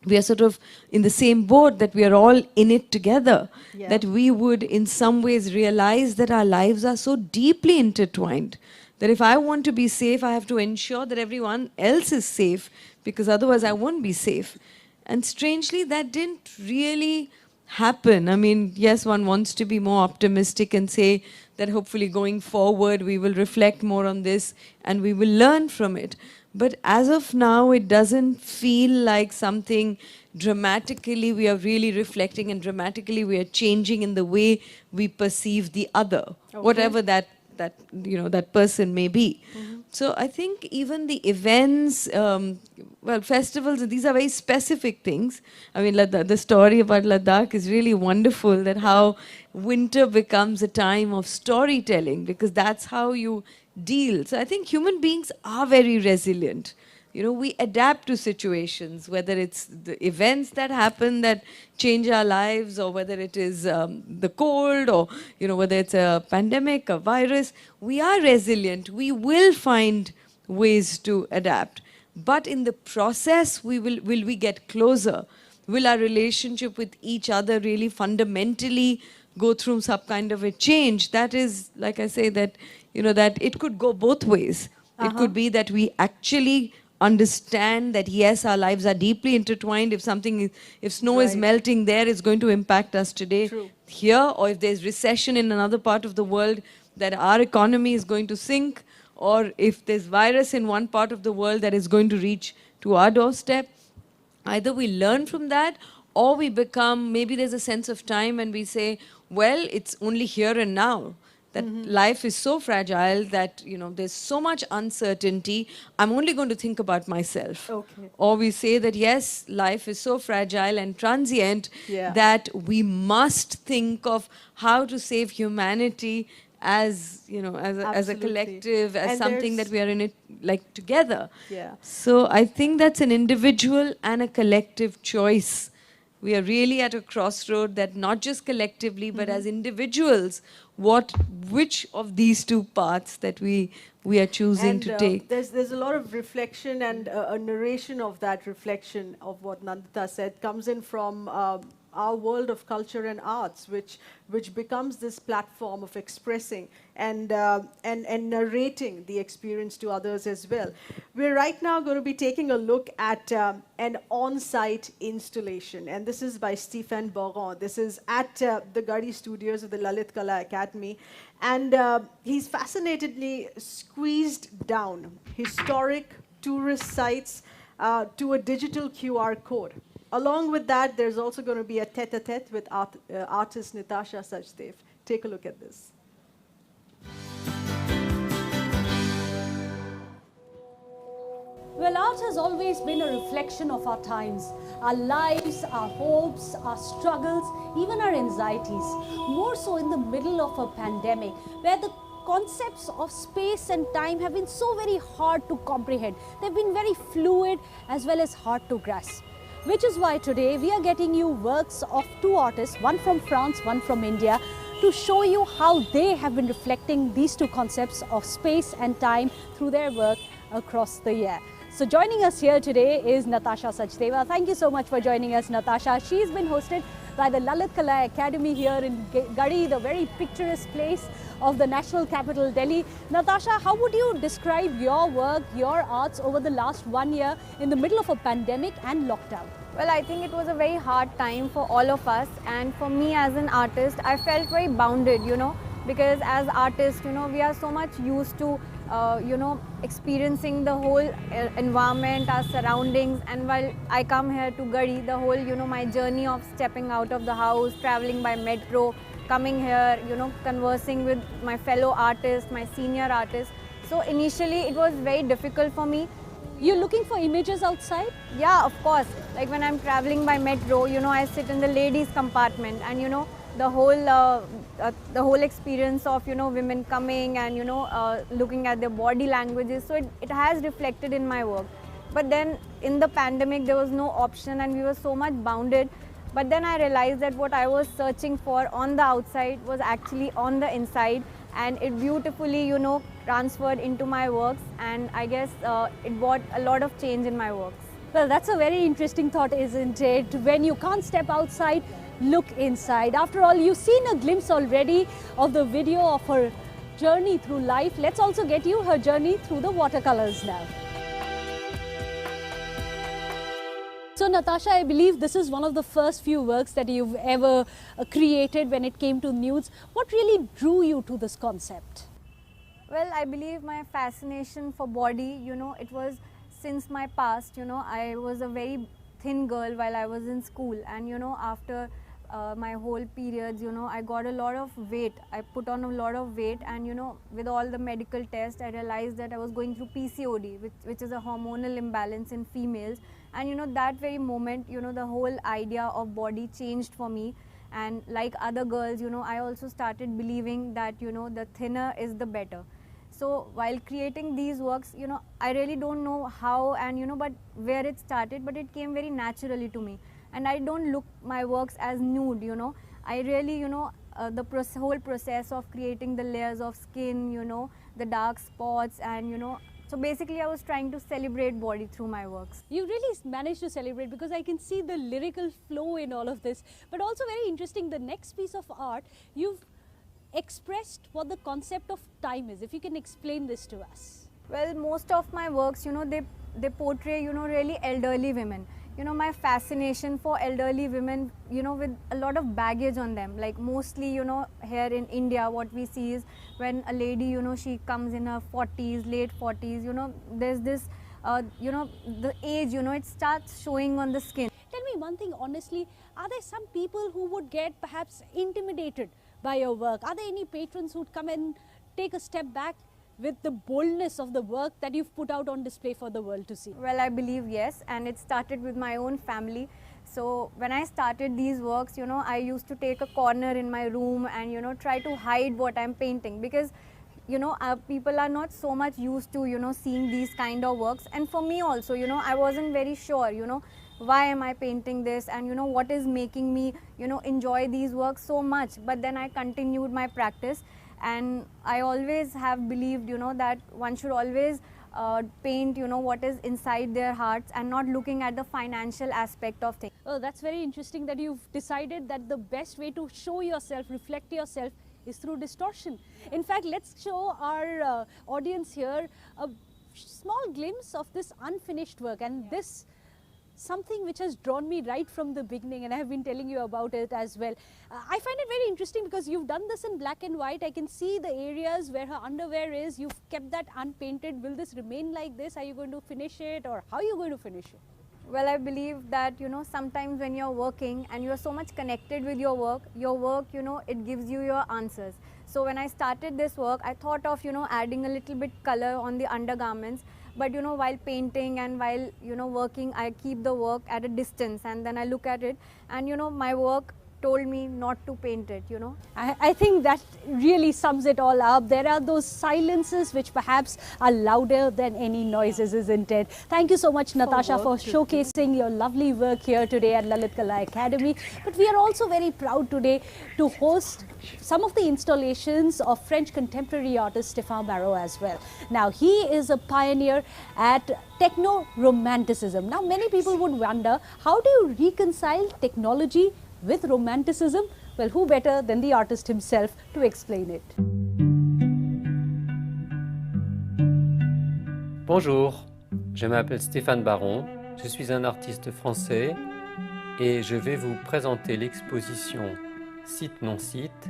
we are sort of in the same boat, that we are all in it together, that we would in some ways realize that our lives are so deeply intertwined, that if I want to be safe, I have to ensure that everyone else is safe, because otherwise I won't be safe. And strangely, that didn't really happen. I mean, yes, one wants to be more optimistic and say that hopefully going forward we will reflect more on this and we will learn from it. But as of now, it doesn't feel like something dramatically we are really reflecting, and dramatically we are changing in the way we perceive the other, whatever that person may be. So I think even the events, festivals, these are very specific things. I mean, the story about Ladakh is really wonderful, that how winter becomes a time of storytelling, because that's how you deal. So I think human beings are very resilient. You know, we adapt to situations, whether it's the events that happen that change our lives, or whether it is the cold, or, you know, whether it's a pandemic, a virus. We are resilient. We will find ways to adapt. But in the process, will we get closer? Will our relationship with each other really fundamentally go through some kind of a change? That is, like I say, that, you know, that it could go both ways. It could be that we actually understand that, yes, our lives are deeply intertwined. If snow is melting there, it's going to impact us today here, or if there's recession in another part of the world, that our economy is going to sink, or if there's virus in one part of the world that is going to reach to our doorstep. Either we learn from that, or we become, maybe there's a sense of time and we say, well, it's only here and now. That life is so fragile that, you know, there's so much uncertainty, I'm only going to think about myself. Or we say that, yes, life is so fragile and transient that we must think of how to save humanity as, you know, as a collective, as something that we are in it like together. So I think that's an individual and a collective choice. We are really at a crossroad that not just collectively, but as individuals, which of these two paths that we are choosing to take. There's a lot of reflection, and a narration of that reflection of what Nandita said comes in from our world of culture and arts, which becomes this platform of expressing and narrating the experience to others as well. We're right now going to be taking a look at an on-site installation, and this is by Stéphane Boron. This is at the Gadi Studios of the Lalit Kala Academy, and he's fascinatedly squeezed down historic tourist sites to a digital QR code. Along with that, there's also going to be a tete-a-tete with artist Natasha Sachdev. Take a look at this. Well, art has always been a reflection of our times, our lives, our hopes, our struggles, even our anxieties. More so in the middle of a pandemic, where the concepts of space and time have been so very hard to comprehend. They've been very fluid as well as hard to grasp. Which is why today we are getting you works of two artists, one from France, one from India, to show you how they have been reflecting these two concepts of space and time through their work across the year. So joining us here today is Natasha Sachdeva. Thank you so much for joining us, Natasha. She's been hosted by the Lalit Kala Academy here in Garhi, the very picturesque place of the national capital, Delhi. Natasha, how would you describe your work, your arts over the last 1 year in the middle of a pandemic and lockdown? Well, I think it was a very hard time for all of us, and for me as an artist, I felt very bounded, because as artists, we are so much used to, experiencing the whole environment, our surroundings, and while I come here to Garhi, the whole, my journey of stepping out of the house, traveling by metro, coming here, conversing with my fellow artists, my senior artists. So initially it was very difficult for me. You're looking for images outside? Yeah, of course. Like when I'm traveling by metro, I sit in the ladies compartment, and the whole experience of women coming and looking at their body languages. So it has reflected in my work. But then in the pandemic there was no option and we were so much bounded. But then I realized that what I was searching for on the outside was actually on the inside, and it beautifully transferred into my works, and I guess it brought a lot of change in my works. Well, that's a very interesting thought, isn't it? When you can't step outside, look inside. After all, you've seen a glimpse already of the video of her journey through life. Let's also get you her journey through the watercolors now. So Natasha, I believe this is one of the first few works that you've ever created when it came to nudes. What really drew you to this concept? Well, I believe my fascination for body, it was since my past. I was a very thin girl while I was in school, and after my whole periods, I got a lot of weight. I put on a lot of weight, and with all the medical tests, I realized that I was going through PCOD, which is a hormonal imbalance in females. And that very moment, the whole idea of body changed for me. And like other girls, I also started believing that, the thinner is the better. So while creating these works, I really don't know how and, but where it started, but it came very naturally to me. And I don't look my works as nude, I really, the whole process of creating the layers of skin, the dark spots, and, so basically I was trying to celebrate body through my works. You really managed to celebrate, because I can see the lyrical flow in all of this. But also very interesting, the next piece of art, you've expressed what the concept of time is. If you can explain this to us. Well, most of my works, they portray, really elderly women. My fascination for elderly women, with a lot of baggage on them. Like mostly, here in India, what we see is when a lady, she comes in her 40s, late 40s, there's this, the age, it starts showing on the skin. Tell me one thing honestly, are there some people who would get perhaps intimidated by your work? Are there any patrons who'd come and take a step back with the boldness of the work that you've put out on display for the world to see? Well, I believe yes, and it started with my own family. So when I started these works, I used to take a corner in my room and try to hide what I'm painting, because people are not so much used to seeing these kind of works. And for me also, I wasn't very sure, why am I painting this, and what is making me enjoy these works so much. But then I continued my practice. And I always have believed, that one should always paint, what is inside their hearts, and not looking at the financial aspect of things. Oh, that's very interesting that you've decided that the best way to show yourself, reflect yourself, is through distortion. In fact, let's show our audience here a small glimpse of this unfinished work, and this something which has drawn me right from the beginning, and I have been telling you about it as well. I find it very interesting because you've done this in black and white. I can see the areas where her underwear is. You've kept that unpainted. Will this remain like this? Are you going to finish it, or how are you going to finish it? Well, I believe that, sometimes when you're working and you're so much connected with your work, it gives you your answers. So when I started this work, I thought of, adding a little bit color on the undergarments. But while painting and while working, I keep the work at a distance, and then I look at it, and my work told me not to paint it, you know. I think that really sums it all up. There are those silences which perhaps are louder than any noises, isn't it? Thank you so much, Natasha, for showcasing your lovely work here today at Lalit Kala Academy. But we are also very proud today to host some of the installations of French contemporary artist Stéphane Barreau as well. Now, he is a pioneer at techno-romanticism. Now, many people would wonder, how do you reconcile technology with romanticism? Well, who better than the artist himself to explain it? Bonjour, je m'appelle Stéphane Baron, je suis un artiste français et je vais vous présenter l'exposition Site non site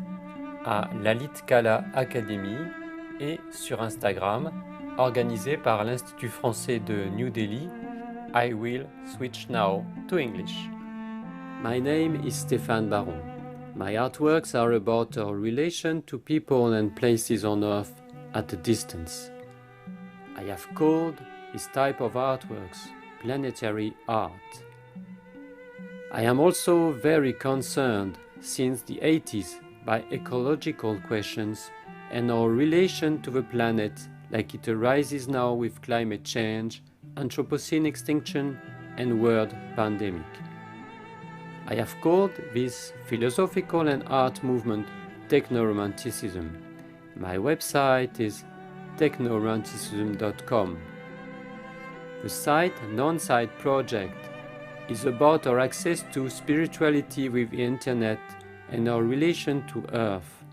à Lalit Kala Academy et sur Instagram, organisée par l'Institut Français de New Delhi. I will switch now to English. My name is Stéphane Baron. My artworks are about our relation to people and places on Earth at a distance. I have called this type of artworks planetary art. I am also very concerned since the 80s by ecological questions and our relation to the planet like it arises now with climate change, Anthropocene extinction and world pandemic. I have called this philosophical and art movement techno-romanticism. My website is technoromanticism.com. The Site Non-Site project is about our access to spirituality with the internet and our relation to Earth.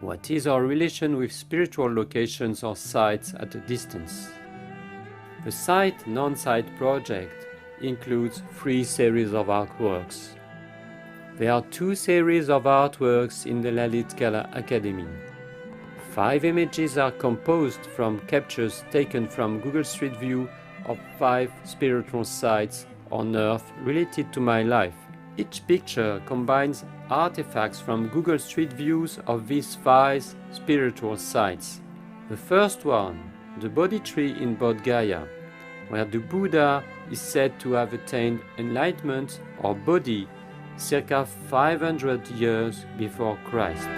What is our relation with spiritual locations or sites at a distance? The Site Non-Site project includes 3 series of artworks. There are 2 series of artworks in the Lalit Kala Academy. 5 images are composed from captures taken from Google Street View of 5 spiritual sites on Earth related to my life. Each picture combines artifacts from Google Street Views of these 5 spiritual sites. The first one, the Bodhi tree in Bodh Gaya, where the Buddha is said to have attained enlightenment or Bodhi circa 500 years before Christ.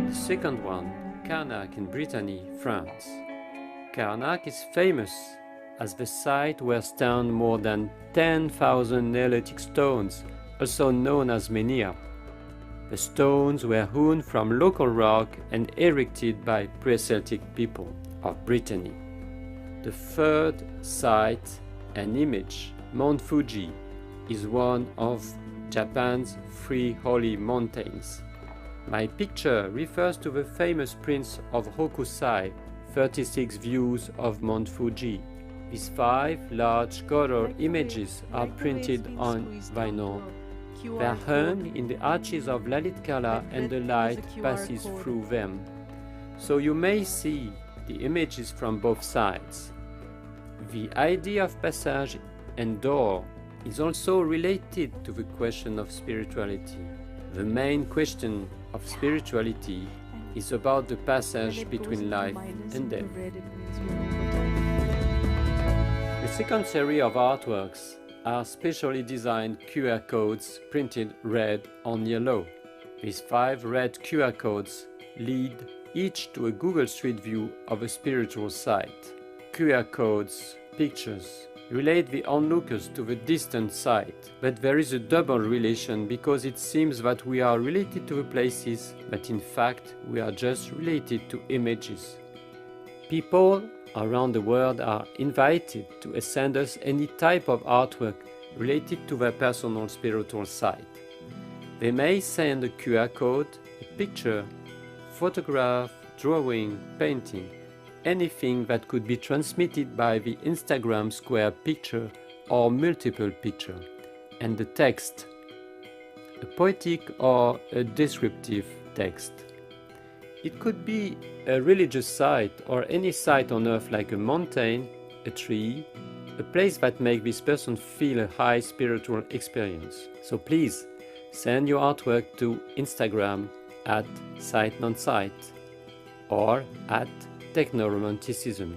The second one, Karnak in Brittany, France. Karnak is famous as the site where stand more than 10,000 Neolithic stones, also known as menhir. The stones were hewn from local rock and erected by pre-Celtic people of Brittany. The third site and image, Mount Fuji, is one of Japan's 3 holy mountains. My picture refers to the famous prints of Hokusai, 36 views of Mount Fuji. These 5 large color images are printed on vinyl. They are hung in the arches of Lalit Kala and the light passes through them. So you may see the images from both sides. The idea of passage and door is also related to the question of spirituality. The main question of spirituality is about the passage between life and death. The second series of artworks are specially designed QR codes printed red on yellow. These 5 red QR codes lead each to a Google Street View of a spiritual site. QR codes, pictures, relate the onlookers to the distant site, but there is a double relation because it seems that we are related to the places, but in fact we are just related to images. People around the world are invited to send us any type of artwork related to their personal spiritual site. They may send a QR code, a picture, photograph, drawing, painting, anything that could be transmitted by the Instagram square picture or multiple picture, and the text, a poetic or a descriptive text. It could be a religious site or any site on earth like a mountain, a tree, a place that makes this person feel a high spiritual experience. So please send your artwork to Instagram at Site Non-Site or at Techno-Romanticism.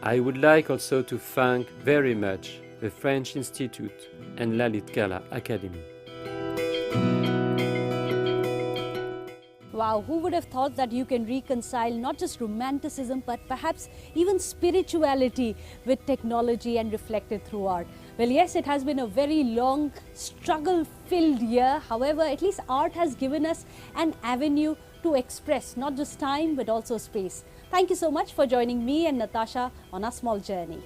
I would like also to thank very much the French Institute and Lalit Kala Academy. Wow, who would have thought that you can reconcile not just romanticism but perhaps even spirituality with technology and reflect it through art? Well, yes, it has been a very long, struggle-filled year. However, at least art has given us an avenue to express not just time but also space. Thank you so much for joining me and Natasha on our small journey.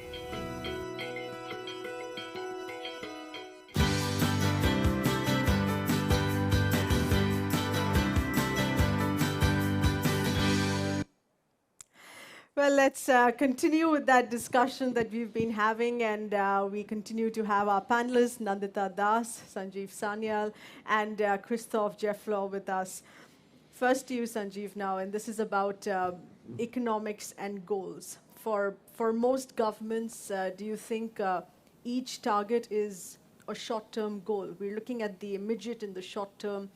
Well, let's continue with that discussion that we've been having, and we continue to have our panelists, Nandita Das, Sanjeev Sanyal, and Christoph Jefflaw with us. First to you, Sanjeev, now, and this is about economics and goals. For most governments, do you think each target is a short-term goal? We're looking at the immediate and the short term.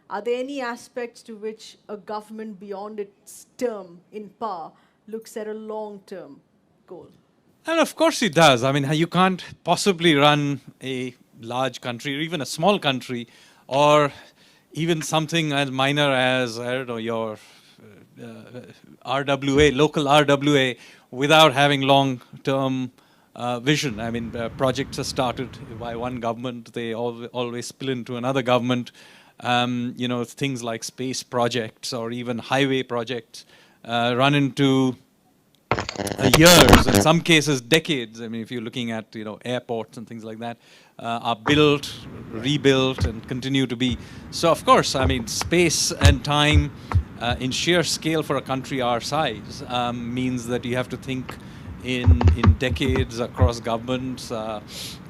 Are there any aspects to which a government beyond its term in power looks at a long-term goal? And of course it does. I mean, you can't possibly run a large country or even a small country or even something as minor as, I don't know, your RWA, local RWA, without having long-term vision. I mean, projects are started by one government, they always spill into another government. You know, things like space projects or even highway projects run into years, in some cases decades. I mean, if you're looking at, you know, airports and things like that, are built, rebuilt, and continue to be. So, of course, I mean, space and time in sheer scale for a country our size means that you have to think in decades across governments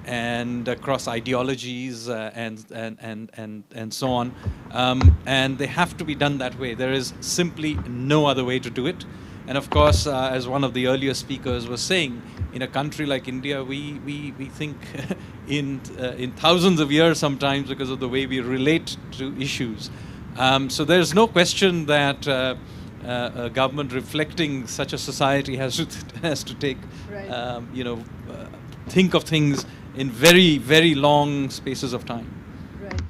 and across ideologies and so on. And they have to be done that way. There is simply no other way to do it. And of course, as one of the earlier speakers was saying, in a country like India, we think in thousands of years sometimes because of the way we relate to issues. So there's no question that a government reflecting such a society has to take, right. You know, think of things in very, very long spaces of time. Right.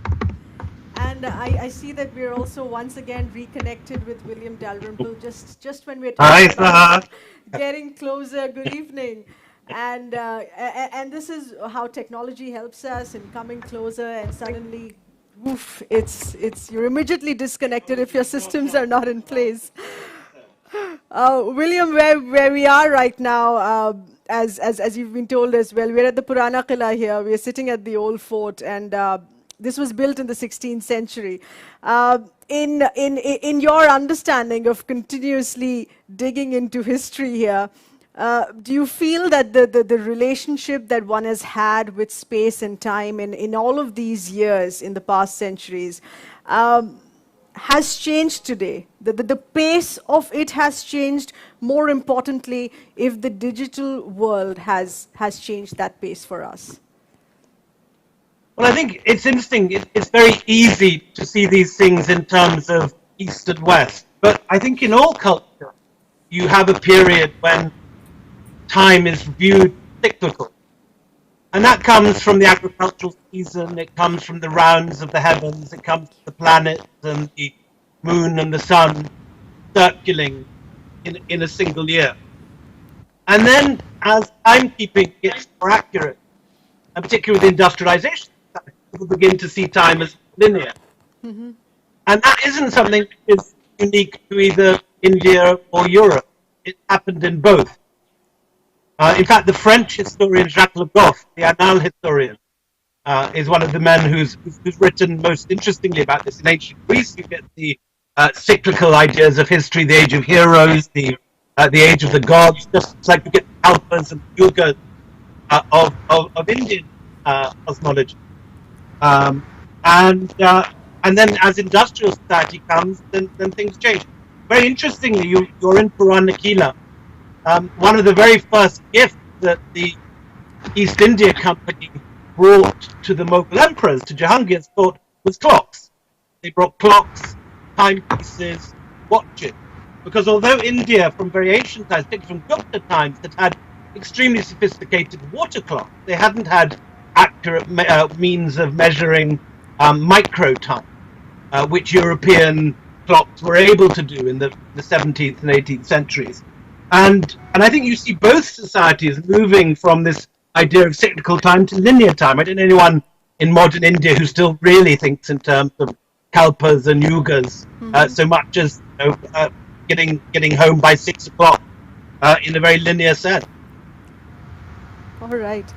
And I see that we're also once again reconnected with William Dalrymple just when we're talking about getting closer. Good evening. And this is how technology helps us in coming closer, and suddenly, woof, you're immediately disconnected if your systems are not in place. William, where we are right now, as you've been told as well, we're at the Purana Qila here. We're sitting at the old fort, and this was built in the 16th century. In your understanding of continuously digging into history here, do you feel that the relationship that one has had with space and time in all of these years in the past centuries has changed today? The pace of it has changed. More importantly, if the digital world has changed that pace for us. Well, I think it's interesting. It's very easy to see these things in terms of East and West. But I think in all culture, you have a period when time is viewed cyclical. And that comes from the agricultural season, it comes from the rounds of the heavens, it comes from the planets and the moon and the sun circling in a single year. And then as timekeeping gets more accurate, and particularly with industrialization, people begin to see time as linear. Mm-hmm. And that isn't something that is unique to either India or Europe. It happened in both. In fact, the French historian Jacques Le Goff, the Annales historian, is one of the men who's written most interestingly about this. In ancient Greece, you get the cyclical ideas of history, the age of heroes, the age of the gods, just like you get the Kalpas and the Yugas of Indian cosmology. And then as industrial society comes, then things change. Very interestingly, you're in Purana Qila. One of the very first gifts that the East India Company brought to the Mughal emperors, to Jahangir's court, was clocks. They brought clocks, timepieces, watches. Because although India, from very ancient times, particularly from Gupta times, had extremely sophisticated water clock. They hadn't had accurate means of measuring micro time, which European clocks were able to do in the 17th and 18th centuries. And I think you see both societies moving from this idea of cyclical time to linear time. I don't know anyone in modern India who still really thinks in terms of kalpas and yugas, so much as getting home by 6 o'clock in a very linear sense. All right.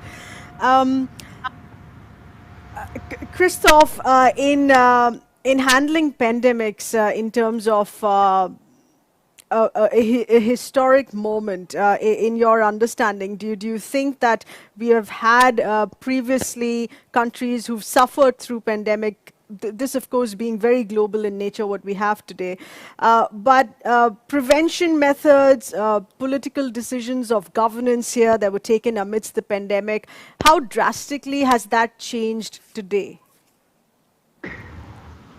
Christoph, in handling pandemics, in terms of a historic moment, in your understanding, do you think that we have had previously countries who've suffered through pandemic? This, of course, being very global in nature, what we have today. But prevention methods, political decisions of governance here that were taken amidst the pandemic, how drastically has that changed today?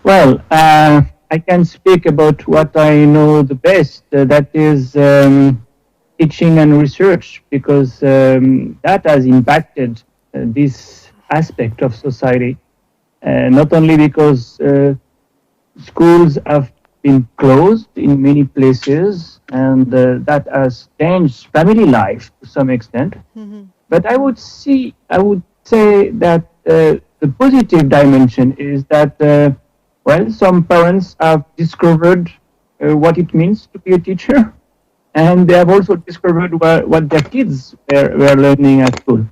Well, I can speak about what I know the best, that is teaching and research, because that has impacted this aspect of society. Not only because schools have been closed in many places, and that has changed family life to some extent. But I would say that the positive dimension is that well, some parents have discovered what it means to be a teacher, and they have also discovered what their kids were learning at school.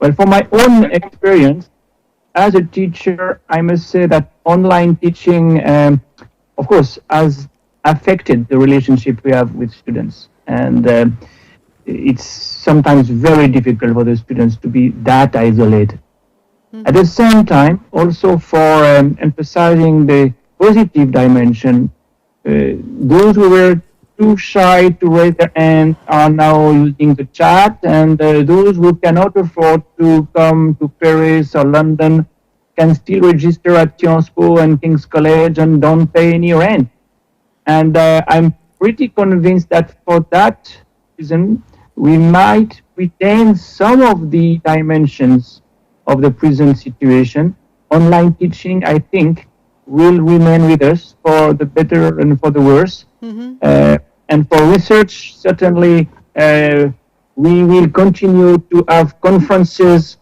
Well, for my own experience, as a teacher, I must say that online teaching, of course, has affected the relationship we have with students. And it's sometimes very difficult for the students to be that isolated. At the same time, also for emphasizing the positive dimension, those who were too shy to raise their hand are now using the chat, and those who cannot afford to come to Paris or London can still register at Sciences Po and King's College and don't pay any rent. And I'm pretty convinced that for that reason, we might retain some of the dimensions of the present situation. Online teaching, I think, will remain with us for the better and for the worse. And for research, certainly, we will continue to have conferences,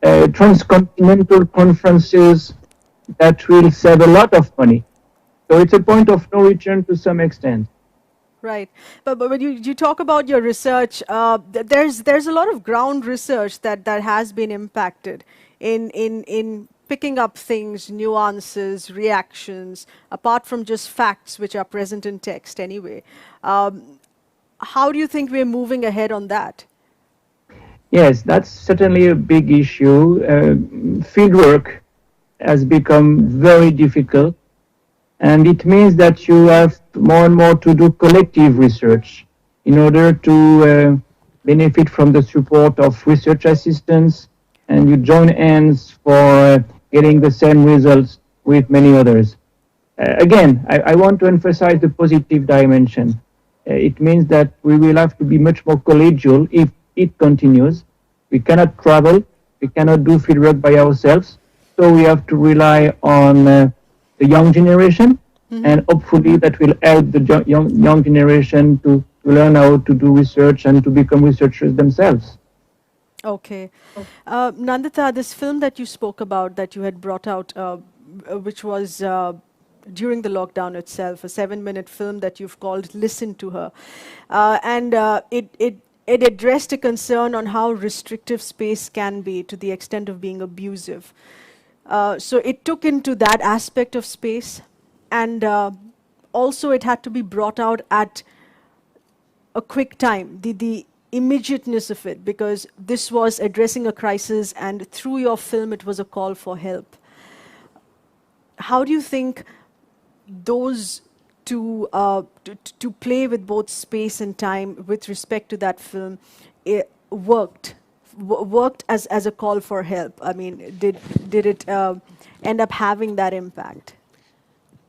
transcontinental conferences that will save a lot of money. So it's a point of no return to some extent. Right, but when you talk about your research, there's a lot of ground research that has been impacted in picking up things, nuances, reactions, apart from just facts which are present in text anyway. How do you think we're moving ahead on that? Yes, that's certainly a big issue. Fieldwork has become very difficult. And it means that you have more and more to do collective research in order to benefit from the support of research assistants, and you join hands for getting the same results with many others. Again, I want to emphasize the positive dimension. It means that we will have to be much more collegial if it continues. We cannot travel, we cannot do fieldwork by ourselves, so we have to rely on the young generation, and hopefully that will help the young generation to learn how to do research and to become researchers themselves. Okay. Nandita, this film that you spoke about, that you had brought out, which was during the lockdown itself, a 7-minute film that you've called Listen to Her. And it addressed a concern on how restrictive space can be to the extent of being abusive. So it took into that aspect of space, and also it had to be brought out at a quick time, the immediateness of it, because this was addressing a crisis, and through your film it was a call for help. How do you think those two, to play with both space and time with respect to that film, worked as a call for help? I mean, did it end up having that impact?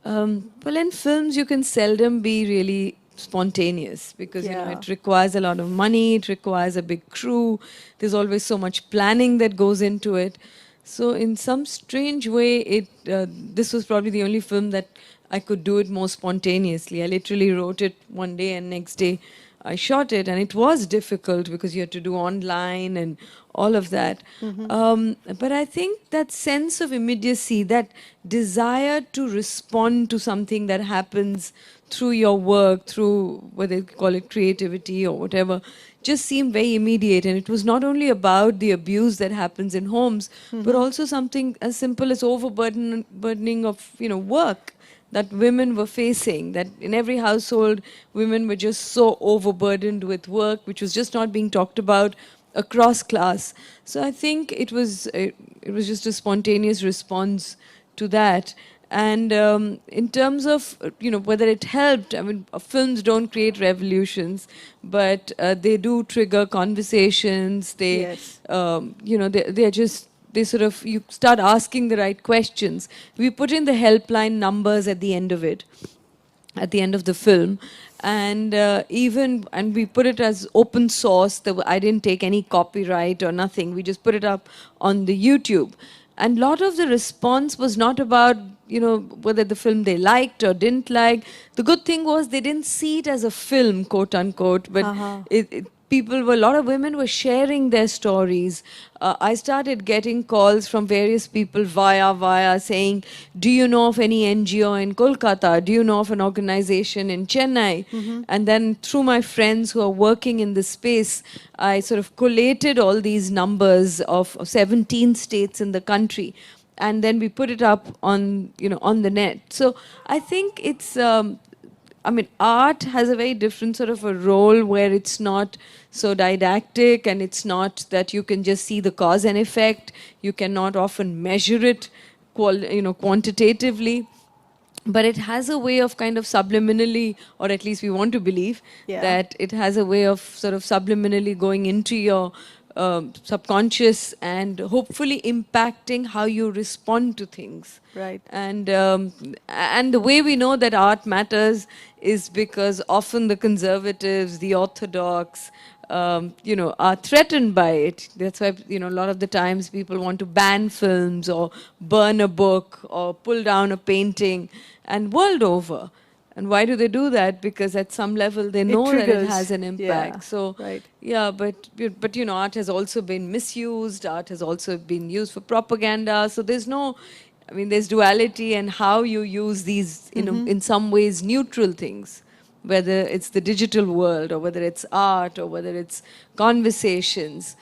Well, in films, you can seldom be really spontaneous, because you know it requires a lot of money, it requires a big crew, there's always so much planning that goes into it. So in some strange way, this was probably the only film that I could do it more spontaneously. I literally wrote it one day and next day I shot it, and it was difficult because you had to do online and all of that. But I think that sense of immediacy, that desire to respond to something that happens through your work, through whether you call it creativity or whatever, just seemed very immediate. And it was not only about the abuse that happens in homes, but also something as simple as overburdening of work that women were facing, that in every household, women were just so overburdened with work, which was just not being talked about across class. So I think it was just a spontaneous response to that. And in terms of whether it helped, I mean, films don't create revolutions, but they do trigger conversations. They, they're just. They sort of, you start asking the right questions. We put in the helpline numbers at the end of it, at the end of the film. And and we put it as open source. I didn't take any copyright or nothing. We just put it up on the YouTube. And a lot of the response was not about, whether the film they liked or didn't like. The good thing was they didn't see it as a film, quote unquote, but a lot of women were sharing their stories. I started getting calls from various people via saying, do you know of any NGO in Kolkata? Do you know of an organization in Chennai? And then through my friends who are working in this space, I sort of collated all these numbers of 17 states in the country. And then we put it up on, on the net. So I think it's... art has a very different sort of a role where it's not so didactic, and it's not that you can just see the cause and effect. You cannot often measure it, quantitatively. But it has a way of kind of subliminally, or at least we want to believe, that it has a way of sort of subliminally going into your subconscious and hopefully impacting how you respond to things. Right. And the way we know that art matters is because often the conservatives, the orthodox, are threatened by it. That's why, a lot of the times people want to ban films or burn a book or pull down a painting, and world over. And why do they do that? Because at some level they know that it has an impact. So, but art has also been misused. Art has also been used for propaganda. So there's there's duality, and how you use these, in some ways, neutral things, whether it's the digital world or whether it's art or whether it's conversations.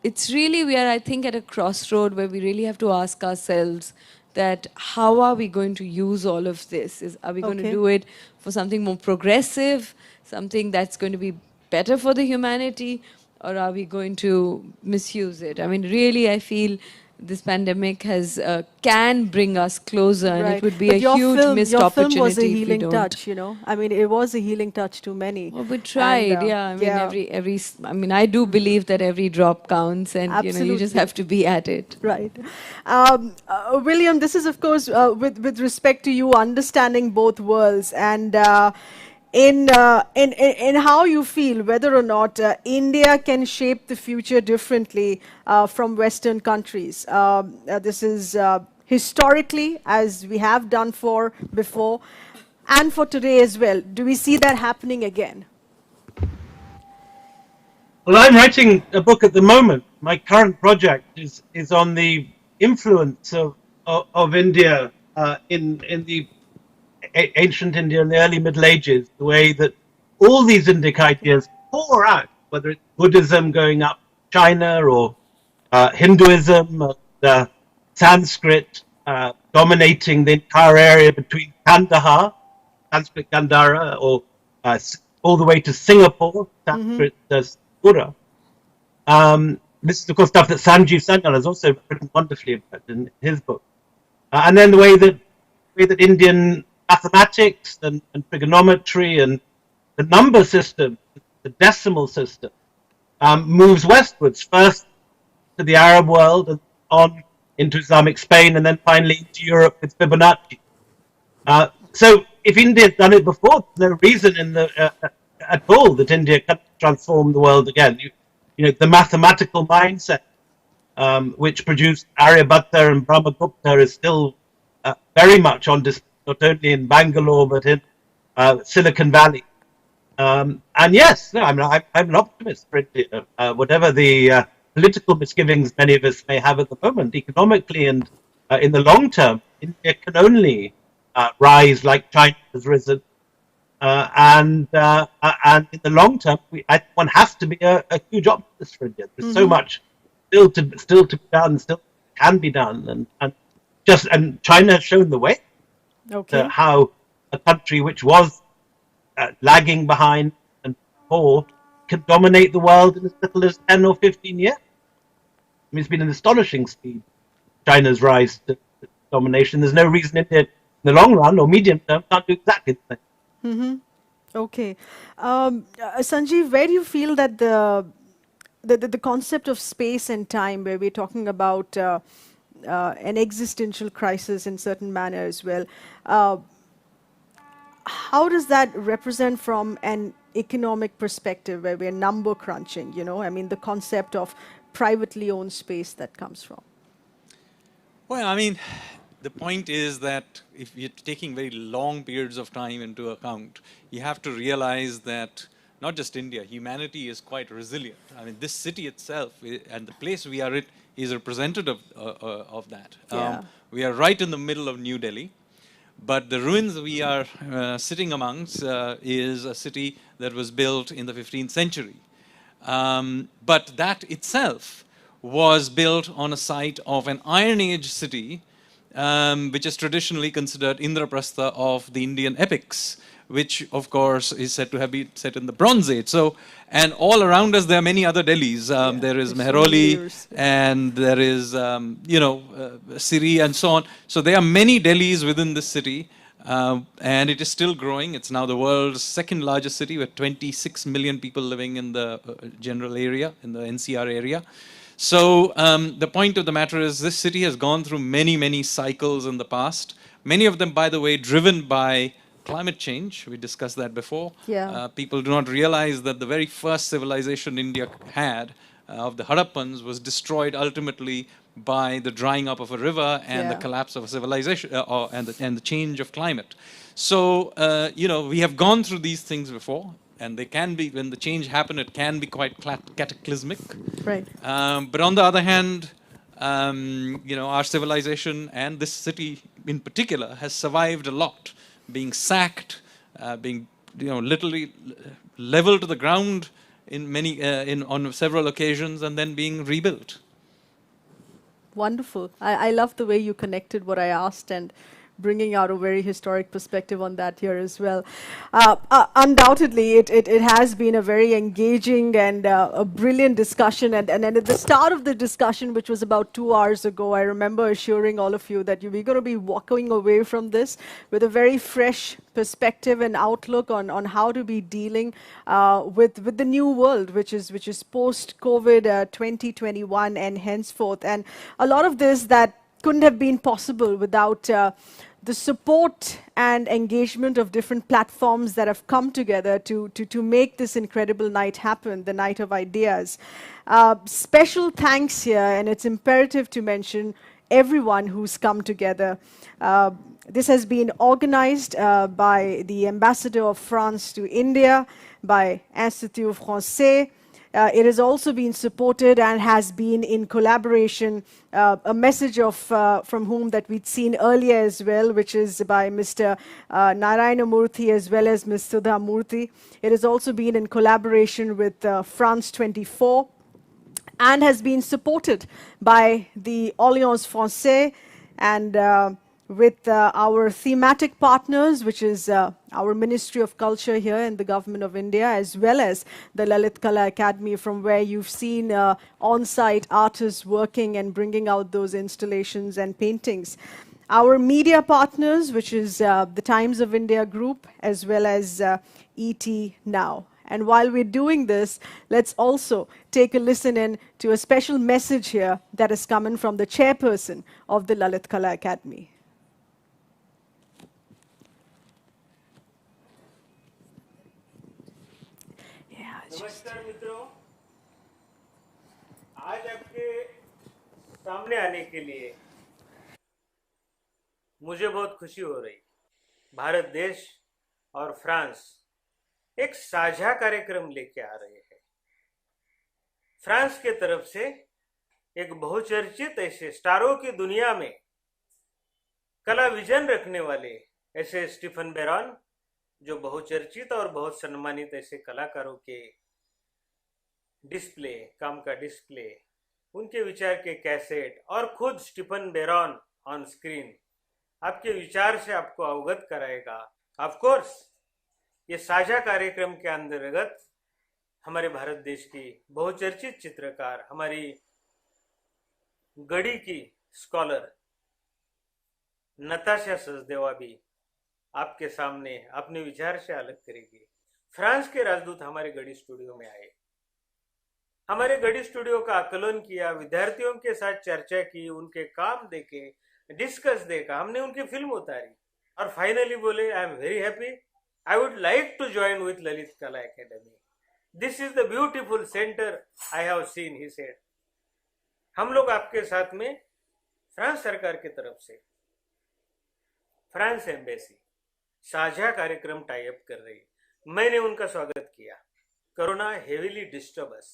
It's really, we are, I think, at a crossroad where we really have to ask ourselves that how are we going to use all of this? Are we going to do it for something more progressive, something that's going to be better for the humanity, or are we going to misuse it? I mean, really, I feel this pandemic can bring us closer, and it would be a huge missed opportunity. Your film was a if we healing don't. touch, I mean, it was a healing touch to many. Well, we tried, I mean, I do believe that every drop counts, and you just have to be at it. Right. William, this is, of course, with respect to you understanding both worlds, and in how you feel whether or not India can shape the future differently from Western countries. This is historically, as we have done before, and for today as well. Do we see that happening again? Well, I'm writing a book at the moment. My current project is on the influence of India in the ancient India in the early Middle Ages, the way that all these Indic ideas pour out, whether it's Buddhism going up China or Hinduism, Sanskrit dominating the entire area between Kandahar, Sanskrit Gandhara, or all the way to Singapore, Sanskrit Pura. This is, of course, stuff that Sanjeev Sanyal has also written wonderfully about in his book. And then the way that Indian mathematics and trigonometry and the number system, the decimal system, moves westwards, first to the Arab world and on into Islamic Spain, and then finally into Europe with Fibonacci. So if India had done it before, there's no reason at all that India can't transform the world again. The mathematical mindset which produced Aryabhatta and Brahmagupta is still very much on display, not only in Bangalore but in Silicon Valley. And yes, no, I'm an optimist for India. Whatever the political misgivings many of us may have at the moment, economically and in the long term, India can only rise like China has risen. And in the long term, one has to be a huge optimist for India. There's so much still to be done, still can be done, and China has shown the way. Okay. How a country which was lagging behind and poor can dominate the world in as little as 10 or 15 years. I mean, it's been an astonishing speed, China's rise to domination. There's no reason India, in the long run or medium term, can't do exactly the same. Mm-hmm. Okay. Sanjeev, where do you feel that the concept of space and time, where we're talking about an existential crisis in certain manner as well, how does that represent from an economic perspective, where we're number crunching, I mean, the concept of privately owned space that comes from? Well, I mean, the point is that if you're taking very long periods of time into account, you have to realize that not just India, humanity is quite resilient. I mean, this city itself and the place we are in is representative of that. Yeah. We are right in the middle of New Delhi, but the ruins we are sitting amongst is a city that was built in the 15th century. But that itself was built on a site of an Iron Age city, which is traditionally considered Indraprastha of the Indian epics, which of course is said to have been set in the Bronze Age. So, and all around us there are many other Delhis. There is Mehrauli, and there is, Siri and so on. So there are many Delhis within this city, and it is still growing. It's now the world's second largest city with 26 million people living in the general area, in the NCR area. So the point of the matter is this city has gone through many, many cycles in the past. Many of them, by the way, driven by climate change. We discussed that before. Yeah. People do not realize that the very first civilization India had of the Harappans was destroyed ultimately by the drying up of a river and the collapse of a civilization and the change of climate. So, we have gone through these things before. And they can be, when the change happens, it can be quite cataclysmic. Right. But on the other hand, our civilization and this city in particular has survived a lot, being sacked, being literally leveled to the ground on several occasions, and then being rebuilt. Wonderful. I love the way you connected what I asked and bringing out a very historic perspective on that here as well. Undoubtedly, it has been a very engaging and a brilliant discussion. And at the start of the discussion, which was about 2 hours ago, I remember assuring all of you that we're going to be walking away from this with a very fresh perspective and outlook on how to be dealing with the new world, which is post-COVID 2021 and henceforth. And a lot of this that couldn't have been possible without the support and engagement of different platforms that have come together to make this incredible night happen, the Night of Ideas. Special thanks here, and it's imperative to mention everyone who's come together. This has been organized by the Ambassador of France to India, by Institut Francais. It has also been supported and has been in collaboration, a message of from whom that we'd seen earlier as well, which is by Mr. Narayana Murthy as well as Ms. Sudha Murthy. It has also been in collaboration with France 24 and has been supported by the Alliance Française and with our thematic partners, which is our Ministry of Culture here in the Government of India, as well as the Lalit Kala Academy, from where you've seen on-site artists working and bringing out those installations and paintings. Our media partners, which is the Times of India Group, as well as ET Now. And while we're doing this, let's also take a listen in to a special message here that has come in from the chairperson of the Lalit Kala Academy. मित्रों, आज आपके सामने आने के लिए मुझे बहुत खुशी हो रही। भारत देश और फ्रांस एक साझा कार्यक्रम लेके आ रहे हैं। फ्रांस के तरफ से एक बहुचर्चित ऐसे स्टारों की दुनिया में कला विजन रखने वाले ऐसे स्टीफन बेरॉन, जो बहुचर्चित और बहुत सम्मानित ऐसे कलाकारों के डिस्प्ले, काम का डिस्प्ले, उनके विचार के कैसेट और खुद स्टीफन बेरॉन ऑन स्क्रीन आपके विचार से आपको अवगत कराएगा। ऑफ कोर्स ये साझा कार्यक्रम के अंतर्गत हमारे भारत देश की बहुचर्चित चित्रकार, हमारी गढ़ी की स्कॉलर नताशा सचदेवा भी आपके सामने अपने विचार से अलग करेगी। फ्रांस के राजदूत हमारे गढ़ी स्टूडियो में आए, हमारे गढ़ी स्टूडियो का आकलन किया, विद्यार्थियों के साथ चर्चा की, उनके काम देखे, डिस्कस देखा, हमने उनकी फिल्म उतारी और फाइनली बोले I am very happy, I would like to join with Lalit Kala Academy, this is the beautiful centre I have seen, he said. हम लोग आपके साथ में फ्रांस सरकार की तरफ से फ्रांस एम्बेसी साझा कार्यक्रम टाई अप कर रही। मैंने उनका स्वागत किया। Corona heavily disturb us,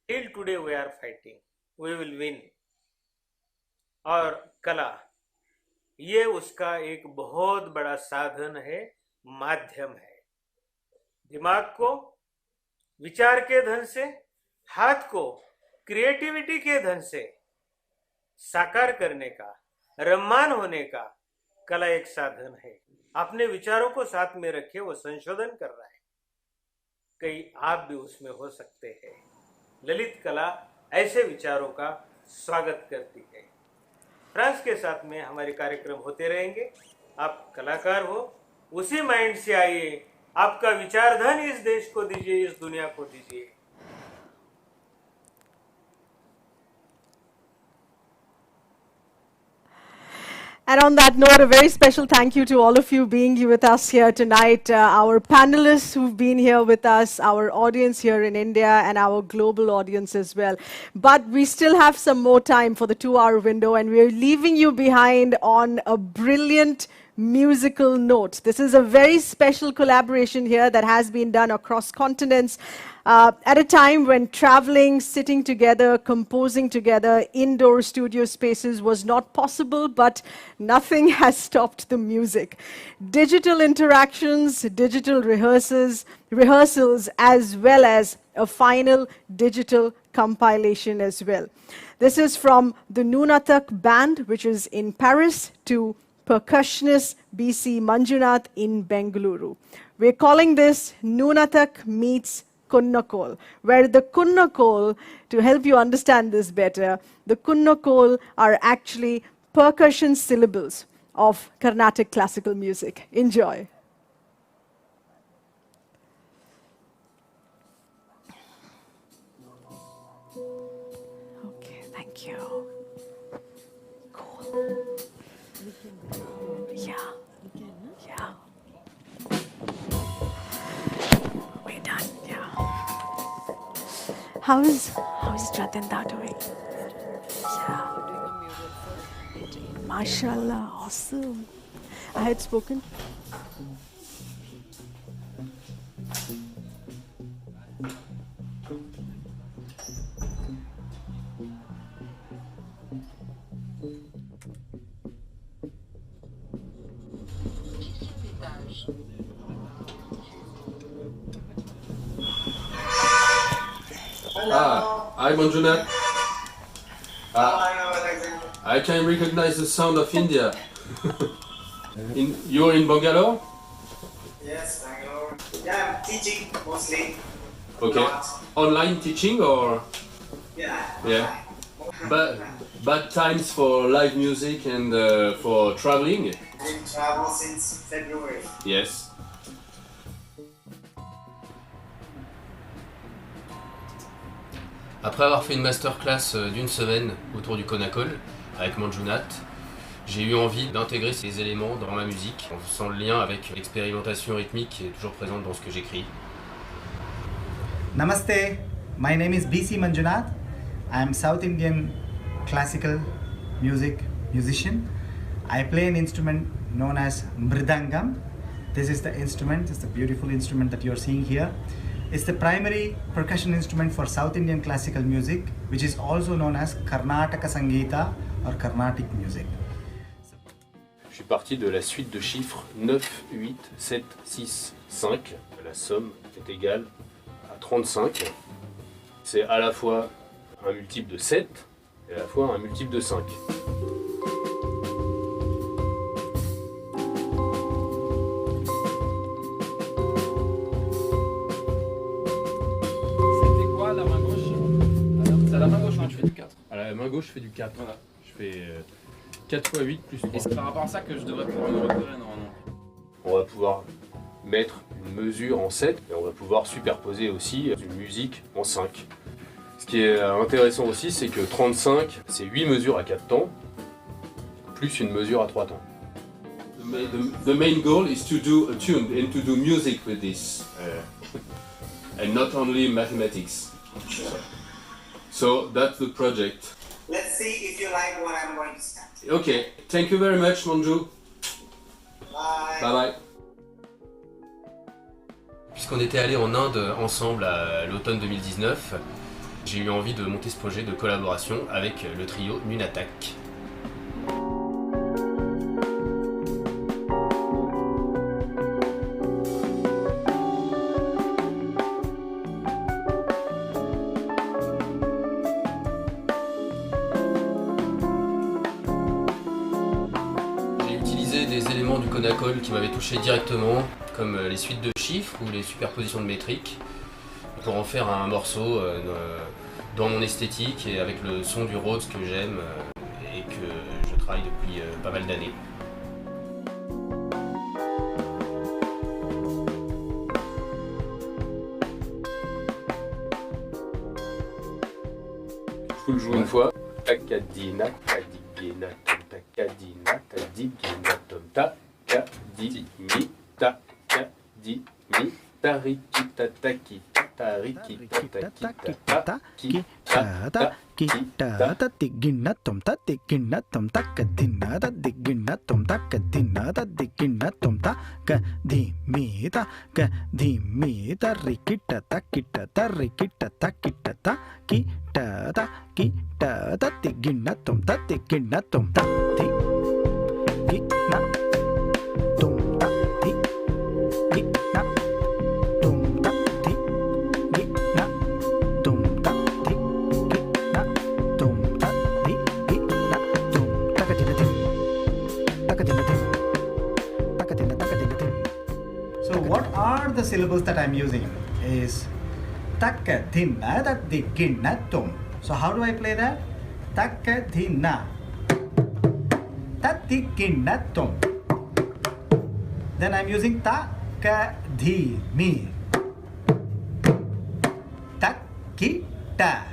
till today we are fighting, we will win. और कला ये उसका एक बहुत बड़ा साधन है, माध्यम है। दिमाग को विचार के धन से, हाथ को क्रिएटिविटी के धन से साकार करने का, रम्मान होने का कला एक साधन है। अपने विचारों को साथ में रखे, वो संशोधन कर रहा है, कहीं आप भी उसमें हो सकते हैं। ललित कला ऐसे विचारों का स्वागत करती है। फ्रांस के साथ में हमारे कार्यक्रम होते रहेंगे। आप कलाकार हो, उसी माइंड से आइए, आपका विचार धन इस देश को दीजिए, इस दुनिया को दीजिए। And on that note, a very special thank you to all of you being with us here tonight, our panelists who've been here with us, our audience here in India, and our global audience as well. But we still have some more time for the 2-hour window, and we're leaving you behind on a brilliant musical note. This is a very special collaboration here that has been done across continents at a time when traveling, sitting together, composing together, indoor studio spaces was not possible, but nothing has stopped the music. Digital interactions, digital rehearsals, as well as a final digital compilation as well. This is from the Nunatak band, which is in Paris, to percussionist B.C. Manjunath in Bengaluru. We're calling this Nunatak meets Kunnakol, where the Kunnakol, to help you understand this better, the Kunnakol are actually percussion syllables of Carnatic classical music. Enjoy. Okay, thank you. Cool. Yeah. Yeah. We're done. Yeah. How is Jatenda doing? Yeah. Mashallah, awesome. I had spoken. Hi Manjunath. I can recognize the sound of India. You're in Bangalore? Yes, Bangalore. Yeah, I'm teaching mostly. Okay. Not. Online teaching or? Yeah. Yeah. But bad times for live music and for traveling? I didn't travel since February. Yes. Après avoir fait une masterclass d'une semaine autour du Konakol avec Manjunath, j'ai eu envie d'intégrer ces éléments dans ma musique, en faisant le lien avec l'expérimentation rythmique qui est toujours présente dans ce que j'écris. Namaste, my name is BC Manjunath. I am South Indian classical musician. I play an instrument known as mridangam. This is the instrument, it's the beautiful instrument that you're seeing here. It's the primary percussion instrument for South Indian classical music, which is also known as Karnataka Sangeeta or Carnatic music. Je suis parti de la suite de chiffres 9, 8, 7, 6, 5. La somme est égale à 35. C'est à la fois un multiple de 7 et à la fois un multiple de 5. C'était quoi la main gauche? C'est à la main gauche que tu fais du 4. À la main gauche, je fais du 4. Voilà. Je fais 4 x 8 plus 3. Et c'est par rapport à ça que je devrais pouvoir me repérer normalement. On va pouvoir mettre une mesure en 7 et on va pouvoir superposer aussi une musique en 5. Ce qui est intéressant aussi, c'est que 35, c'est 8 mesures à 4 temps, plus une mesure à 3 temps. The main goal is to do a tune and to do music with this, and not only mathematics. So that's the project. Let's see if you like what I'm going to start. Okay, thank you very much, Manju. Bye. Bye bye. Puisqu'on était allés en Inde ensemble à l'automne 2019, j'ai eu envie de monter ce projet de collaboration avec le trio Nunatak. J'ai utilisé des éléments du Conacol qui m'avaient touché directement, comme les suites de chiffres ou les superpositions de métriques, pour en faire un morceau dans mon esthétique et avec le son du Rhodes que j'aime et que je travaille depuis pas mal d'années. Je vous le joue une fois. Takadina, tadigina, tom takadina, tadigina, tom takadimi, takadimi, tarikita, takita, tarikita, takita, kita, kita, tigina tom ta tigina tom takadina da digina tom takadina da digina tom takadimita kadimita rikita takita tarikita takita takita takita da tigina tom ta tigina tom ta tigina tom ta tigina tom ta tigina tom ta tigina tom ta tigina tom takadina tim takadina tim takadina takadina tim. So what are the syllables that I'm using is takadina da digina tom. So how do I play that? Takadina tatigina tom. Then I'm using takadimi takita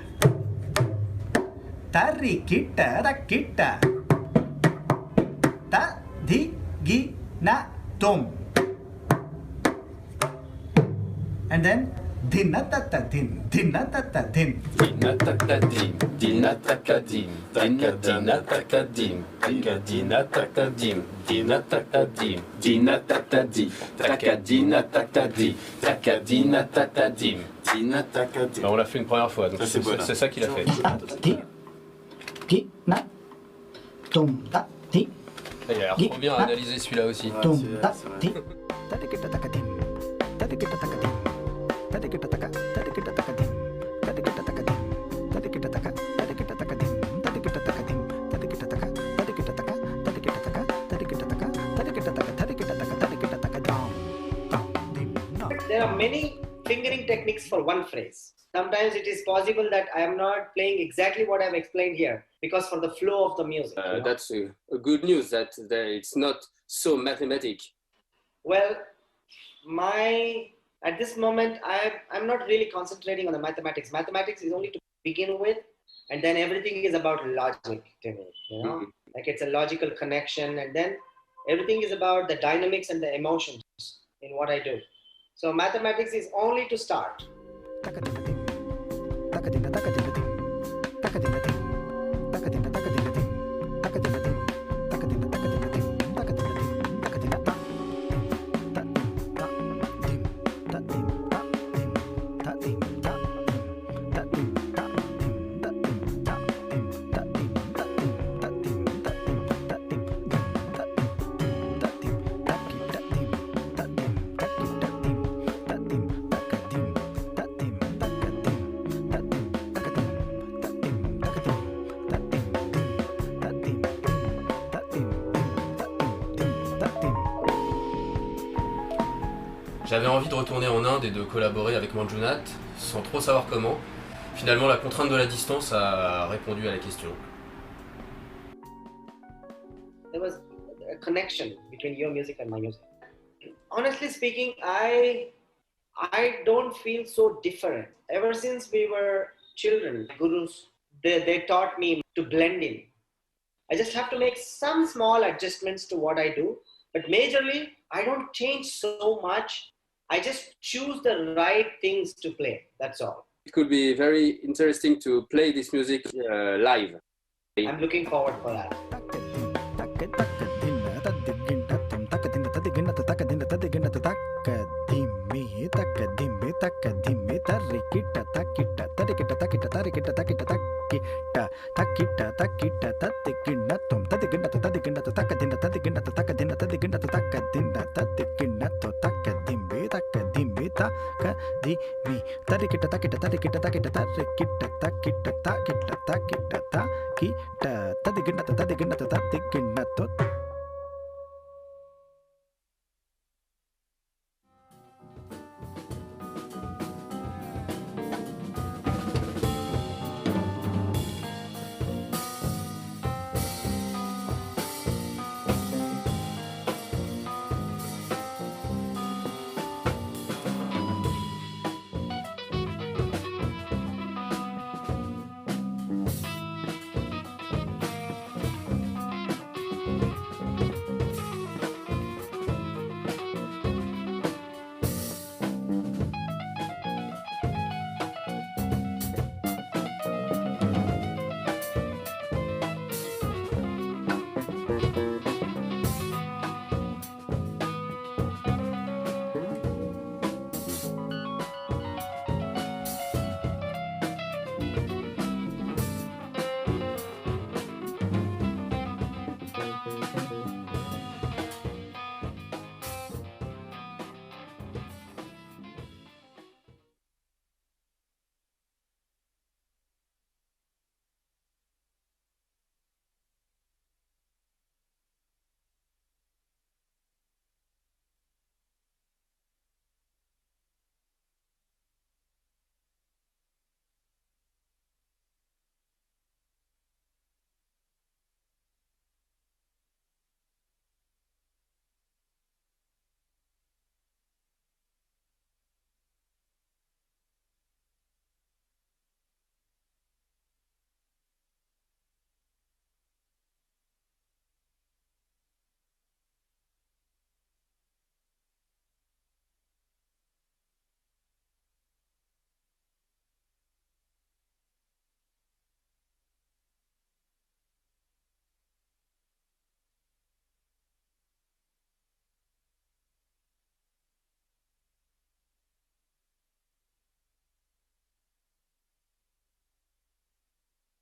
tarikita takita tadigina tom. And then dinatata din dinatata din Dinatakadim, dinatakadim, dinatakadim, dinatakadim, dinatakadim, dinatakadim, takadinatakadim, takadinatakadim, dinatakadim. On l'a fait une première fois, donc c'est ça qu'il a fait. Tigina tom ta Et alors, trop bien à analyser celui-là aussi. tom ta ti tadigita takadim tadigita takadim tadigita taka tadigita takadim tadigita takadim tadigita taka tadigita takadim tadigita takadim tadigita taka tadigita taka tadigita taka tadigita taka tadigita taka tadigita taka tadigita taka dam dim. There are many fingering techniques for one phrase. Sometimes it is possible that I am not playing exactly what I've explained here because for the flow of the music. That's a good news that it's not so mathematic. Well, at this moment, I'm not really concentrating on the mathematics. Mathematics is only to begin with, and then everything is about logic to me, you know? Like it's a logical connection, and then everything is about the dynamics and the emotions in what I do. So mathematics is only to start. J'avais envie de retourner en Inde et de collaborer avec Manjunath sans trop savoir comment. Finalement, la contrainte de la distance a répondu à la question. There was a connection between your music and my music. Honestly speaking, I don't feel so different. Ever since we were children, gurus, they taught me to blend in. I just have to make some small adjustments to what I do, but majorly, I don't change so much. I just choose the right things to play, that's all. It could be very interesting to play this music live. I'm looking forward for that. Kita